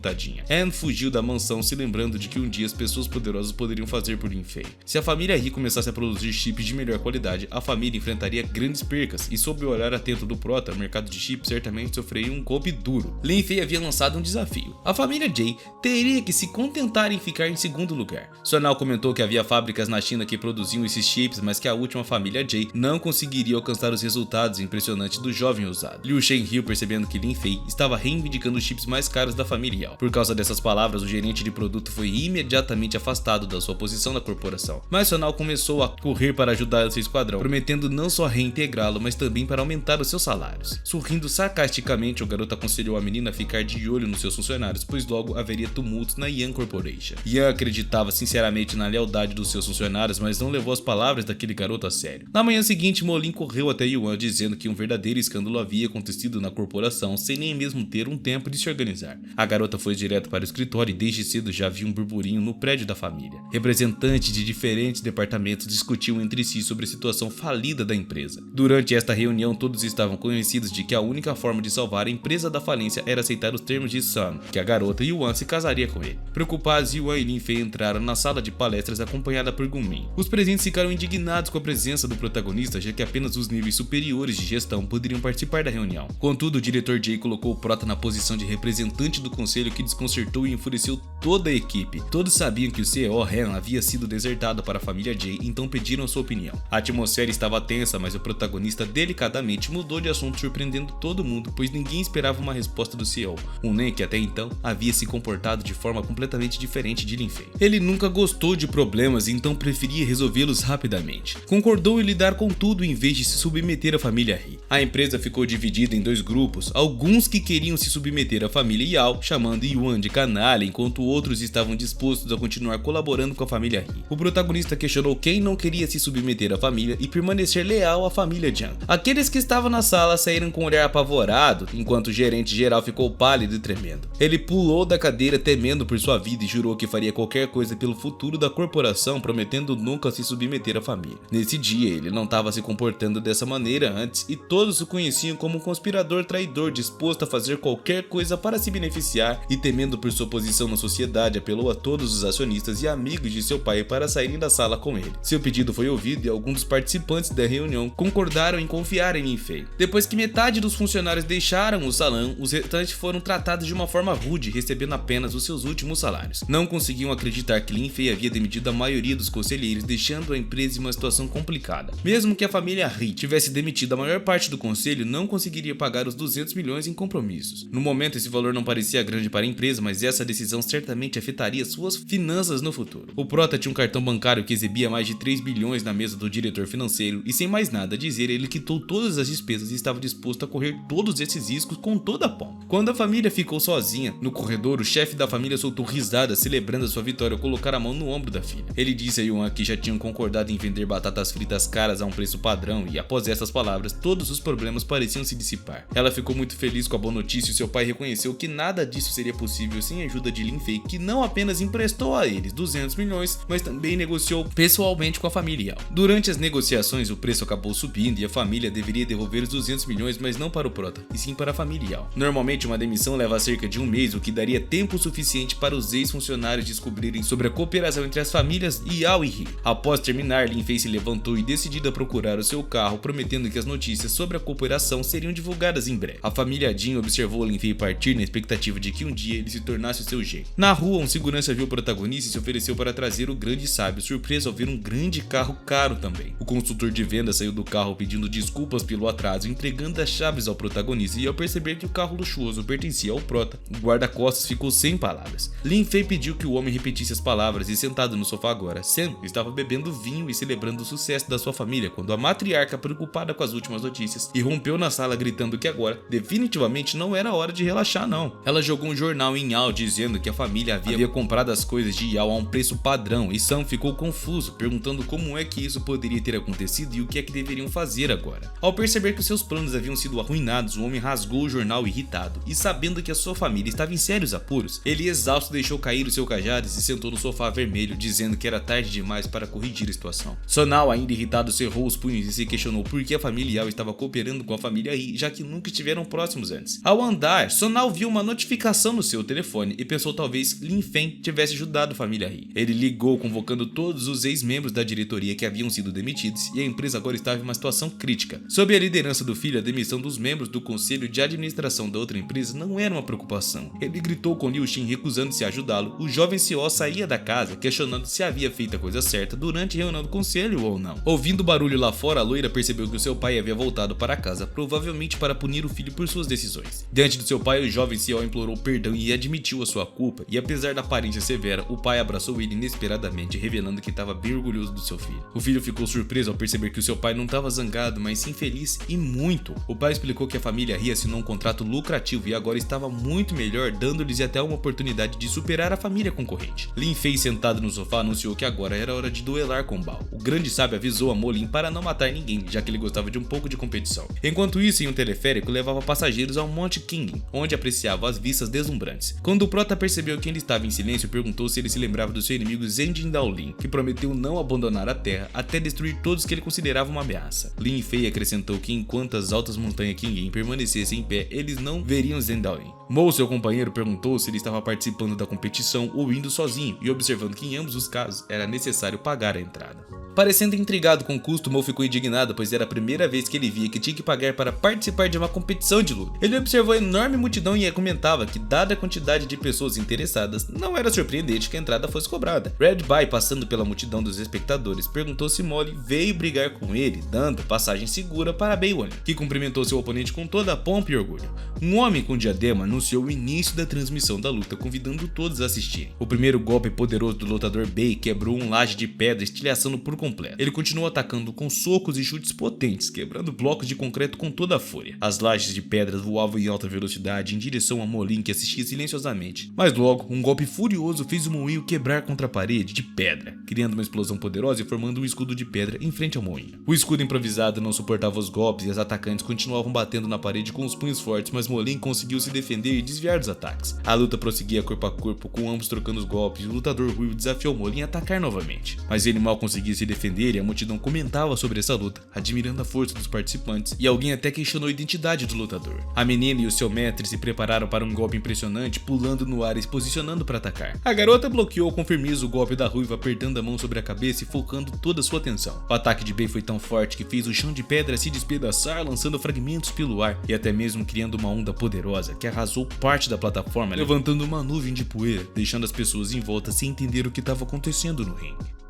tadinha. Anne fugiu da mansão, se lembrando de que um dia as pessoas poderosas poderiam fazer por Lin Fei. Se a família Ri começasse a produzir chips de melhor qualidade, a família enfrentaria grandes percas, e sob o olhar atento do prota, o mercado de chips certamente sofreria um golpe duro. Lin Fei havia lançado um desafio. A família Jay teria que se contentar em ficar em segundo lugar. Sonal comentou que havia fábricas na China que produziam esses chips, mas que a última família Jay não conseguiria alcançar os resultados impressionantes do jovem ousado. Liu Shenryu, percebendo que Lin Fei estava reivindicando os chips mais caros da família Yao. Por causa dessas palavras, o gerente de produto foi imediatamente afastado da sua posição na corporação. Mas Sonal começou a correr para ajudar seu esquadrão, prometendo não só reintegrá-lo, mas também para aumentar os seus salários. Sorrindo sarcasticamente, o garoto aconselhou a menina a ficar de olho nos seus funcionários, pois logo haveria tumultos na Yan Corporation. Yan acreditava sinceramente na lealdade dos seus funcionários, mas não levou as palavras daquele garoto a sério. Na manhã seguinte, Molin correu até Yuan, dizendo que um verdadeiro escândalo havia acontecido na corporação, sem nem mesmo ter um tempo de se organizar. A garota foi direto para o escritório e desde cedo já havia um burburinho no prédio da família. Representantes de diferentes departamentos discutiam entre si sobre a situação falida da empresa. Durante esta reunião, todos estavam convencidos de que a única forma de salvar a empresa da falência era aceitar os termos de Sun, que a garota Yuan se casaria com ele. Preocupados, Yuan e Lin Fei entraram na sala de palestras acompanhada por Gunmin. Os presentes ficaram indignados com a presença do protagonista, já que apenas os níveis superiores de gestão poderiam participar da reunião. Contudo, o diretor Jay colocou o prota na posição de representante do conselho, que desconcertou e enfureceu toda a equipe. Todos sabiam que o CEO Han havia sido desertado para a família Jay, então pediram a sua opinião. A atmosfera estava tensa, mas o protagonista delicadamente mudou de assunto, surpreendendo todo mundo, pois ninguém esperava uma resposta do CEO, um Nen que até então havia se comportado de forma completamente diferente de Lin Fei. Ele nunca gostou de problemas, então preferia resolvê-los rapidamente. Concordou em lidar com tudo em vez de se submeter à família Ri. A empresa ficou dividida em dois grupos, alguns que queriam se submeter à família Yao, chamando Yuan de canalha, enquanto outros estavam dispostos a continuar colaborando com a família Ri. O protagonista questionou quem não queria se submeter à família e permanecer leal à família Jiang. Aqueles que estavam na sala saíram com um olhar apavorado, enquanto o gerente geral ficou pálido e tremendo. Ele pulou da cadeira temendo por sua vida e jurou que faria qualquer coisa pelo futuro da corporação, prometendo nunca se submeter à família. Nesse dia, ele não estava se comportando dessa maneira antes e todos o conheciam como um conspirador traidor disposto a fazer qualquer coisa para se beneficiar, e temendo por sua posição na sociedade, apelou a todos os acionistas e amigos de seu pai para saírem da sala com ele. Seu pedido foi ouvido e alguns dos participantes da reunião concordaram em confiar em Lin Fei. Depois que metade dos funcionários deixaram o salão, os restantes foram tratados de uma forma rude, recebendo apenas os seus últimos salários. Não conseguiam acreditar que Lin Fei havia demitido a maioria dos conselheiros, deixando a empresa em uma situação complicada. Mesmo que a família Ri tivesse demitido a maior parte do conselho, não conseguiria pagar os 200 milhões em compromissos. No momento, esse valor não parecia grande para a empresa, mas essa decisão certamente afetaria suas finanças no futuro. O prota tinha um cartão bancário que exibia mais de 3 bilhões na mesa do diretor financeiro e, sem mais nada a dizer, ele quitou todas as despesas e estava disposto a correr todos esses riscos com toda a pompa. Quando a família ficou sozinha no corredor, o chefe da família soltou risadas, celebrando a sua vitória ao colocar a mão no ombro da filha. Ele disse a Yuan que já tinham concordado em vender batatas fritas caras a um preço padrão e, após essas palavras, todos os problemas pareciam se dissipar. Ela ficou muito feliz com a boa notícia e seu pai reconheceu que nada disso seria possível sem a ajuda de Lin Fei, que não apenas emprestou a eles 200 milhões, mas também negociou pessoalmente com a família Yao. Durante as negociações, o preço acabou subindo e a família deveria devolver os 200 milhões, mas não para o prota, e sim para a família Yao. Normalmente, uma demissão leva cerca de um mês, o que daria tempo suficiente para os ex-funcionários descobrirem sobre a cooperação entre as famílias Yao e Ri. Após terminar, Lin Fei se levantou e, decidida a procurar o seu carro, prometendo que as notícias sobre a cooperação seriam divulgadas em breve. A família Jin observou Lin Fei partir na expectativa de que um dia ele se tornasse o seu jeito. Na rua, um segurança viu o protagonista e se ofereceu para trazer o grande sábio, surpreso ao ver um grande carro caro também. O consultor de venda saiu do carro pedindo desculpas pelo atraso, entregando as chaves ao protagonista, e ao perceber que o carro luxuoso pertencia ao prota, o guarda-costas ficou sem palavras. Lin Fei pediu que o homem repetisse as palavras e, sentado no sofá agora, Sam estava bebendo vinho e celebrando o sucesso da sua família quando a matriarca, preocupada com as últimas notícias, irrompeu na sala gritando que agora definitivamente não era hora de relaxar não. Ela jogou um jornal em Yao dizendo que a família havia comprado as coisas de Yao a um preço padrão, e Sam ficou confuso, perguntando como é que isso poderia ter acontecido e o que é que deveriam fazer agora. Ao perceber que seus planos haviam sido arruinados, o homem rasgou o jornal irritado, e sabendo que a sua família estava em sérios apuros, ele exausto deixou cair o seu cajado e se sentou no sofá vermelho, dizendo que era tarde demais para corrigir a situação. Sonal, ainda irritado, cerrou os punhos e se questionou por que a família Yao estava cooperando com a família Ri, já que nunca estiveram próximos antes. Ao andar, Sonal viu uma notificação no seu telefone e pensou talvez Lin Fei tivesse ajudado a família Ri. Ele ligou convocando todos os ex-membros da diretoria que haviam sido demitidos, e a empresa agora estava em uma situação crítica. Sob a liderança do filho, a demissão dos membros do conselho de administração da outra empresa não era uma preocupação. Ele gritou com Liu Xin, recusando-se a ajudá-lo. O jovem CEO saía da casa, questionando se havia feito a coisa certa durante a reunião do conselho ou não. Ouvindo o barulho lá fora, a loira percebeu que o seu pai havia voltado para casa, provavelmente para punir o filho por suas decisões. Diante do seu pai, o jovem CEO implorou perdão e admitiu a sua culpa, e apesar da aparência severa, o pai abraçou ele inesperadamente, revelando que estava bem orgulhoso do seu filho. O filho ficou surpreso ao perceber que o seu pai não estava zangado, mas sim feliz, e muito. O pai explicou que a família Ri assinou um contrato lucrativo e agora estava muito melhor, dando-lhes até uma oportunidade de superar a família concorrente. Lin Fei, sentado no sofá, anunciou que agora era hora de duelar com Bao. O grande sábio avisou a Mo Lin para não matar ninguém, já que ele gostava de um pouco de competição. Enquanto isso, em um teleférico levava passageiros ao Monte King, onde apreciava as vistas deslumbrantes. Quando o prota percebeu que ele estava em silêncio, perguntou se ele se lembrava do seu inimigo Zhenjin Daolin, que prometeu não abandonar a terra até destruir todos que ele considerava uma ameaça. Lin Fei acrescentou que enquanto as altas montanhas Qingyan permanecessem em pé, eles não veriam Zhen Daolin. Mo, seu companheiro, perguntou se ele estava participando da competição ou indo sozinho, e observando que em ambos os casos era necessário pagar a entrada. Parecendo intrigado com o custo, Mo ficou indignado, pois era a primeira vez que ele via que tinha que pagar para participar de uma competição de luta. Ele observou a enorme multidão e comentava que, dada a quantidade de pessoas interessadas, não era surpreendente que a entrada fosse cobrada. Red Bye, passando pela multidão dos espectadores, perguntou se Molly veio brigar com ele, dando passagem segura para Baywon, que cumprimentou seu oponente com toda a pompa e orgulho. Um homem com diadema anunciou o início da transmissão da luta, convidando todos a assistirem. O primeiro golpe poderoso do lutador Bay quebrou um laje de pedra, estilhaçando por completo. Ele continuou atacando com socos e chutes potentes, quebrando blocos de concreto com toda a fúria. As lajes de pedras voavam em alta velocidade em direção a Molin, que assistia silenciosamente. Mas logo, um golpe furioso fez o moinho quebrar contra a parede de pedra, criando uma explosão poderosa e formando um escudo de pedra em frente ao moinho. O escudo improvisado não suportava os golpes e as atacantes continuavam batendo na parede com os punhos fortes, mas Molin conseguiu se defender e desviar dos ataques. A luta prosseguia corpo a corpo, com ambos trocando os golpes, e o lutador ruivo desafiou Molin a atacar novamente. Mas ele mal conseguia se defender e a multidão comentava sobre essa luta, admirando a força dos participantes, e alguém até questionou a identidade do lutador. A menina e o seu mestre se prepararam para um golpe impressionante, pulando no ar e se posicionando para atacar. A garota bloqueou com firmeza o golpe da ruiva, apertando a mão sobre a cabeça e focando toda a sua atenção. O ataque de Bay foi tão forte que fez o chão de pedra se despedaçar, lançando fragmentos pelo ar e até mesmo criando uma onda poderosa que arrasou parte da plataforma, levantando uma nuvem de poeira, deixando as pessoas em volta sem entender o que estava acontecendo no ringue.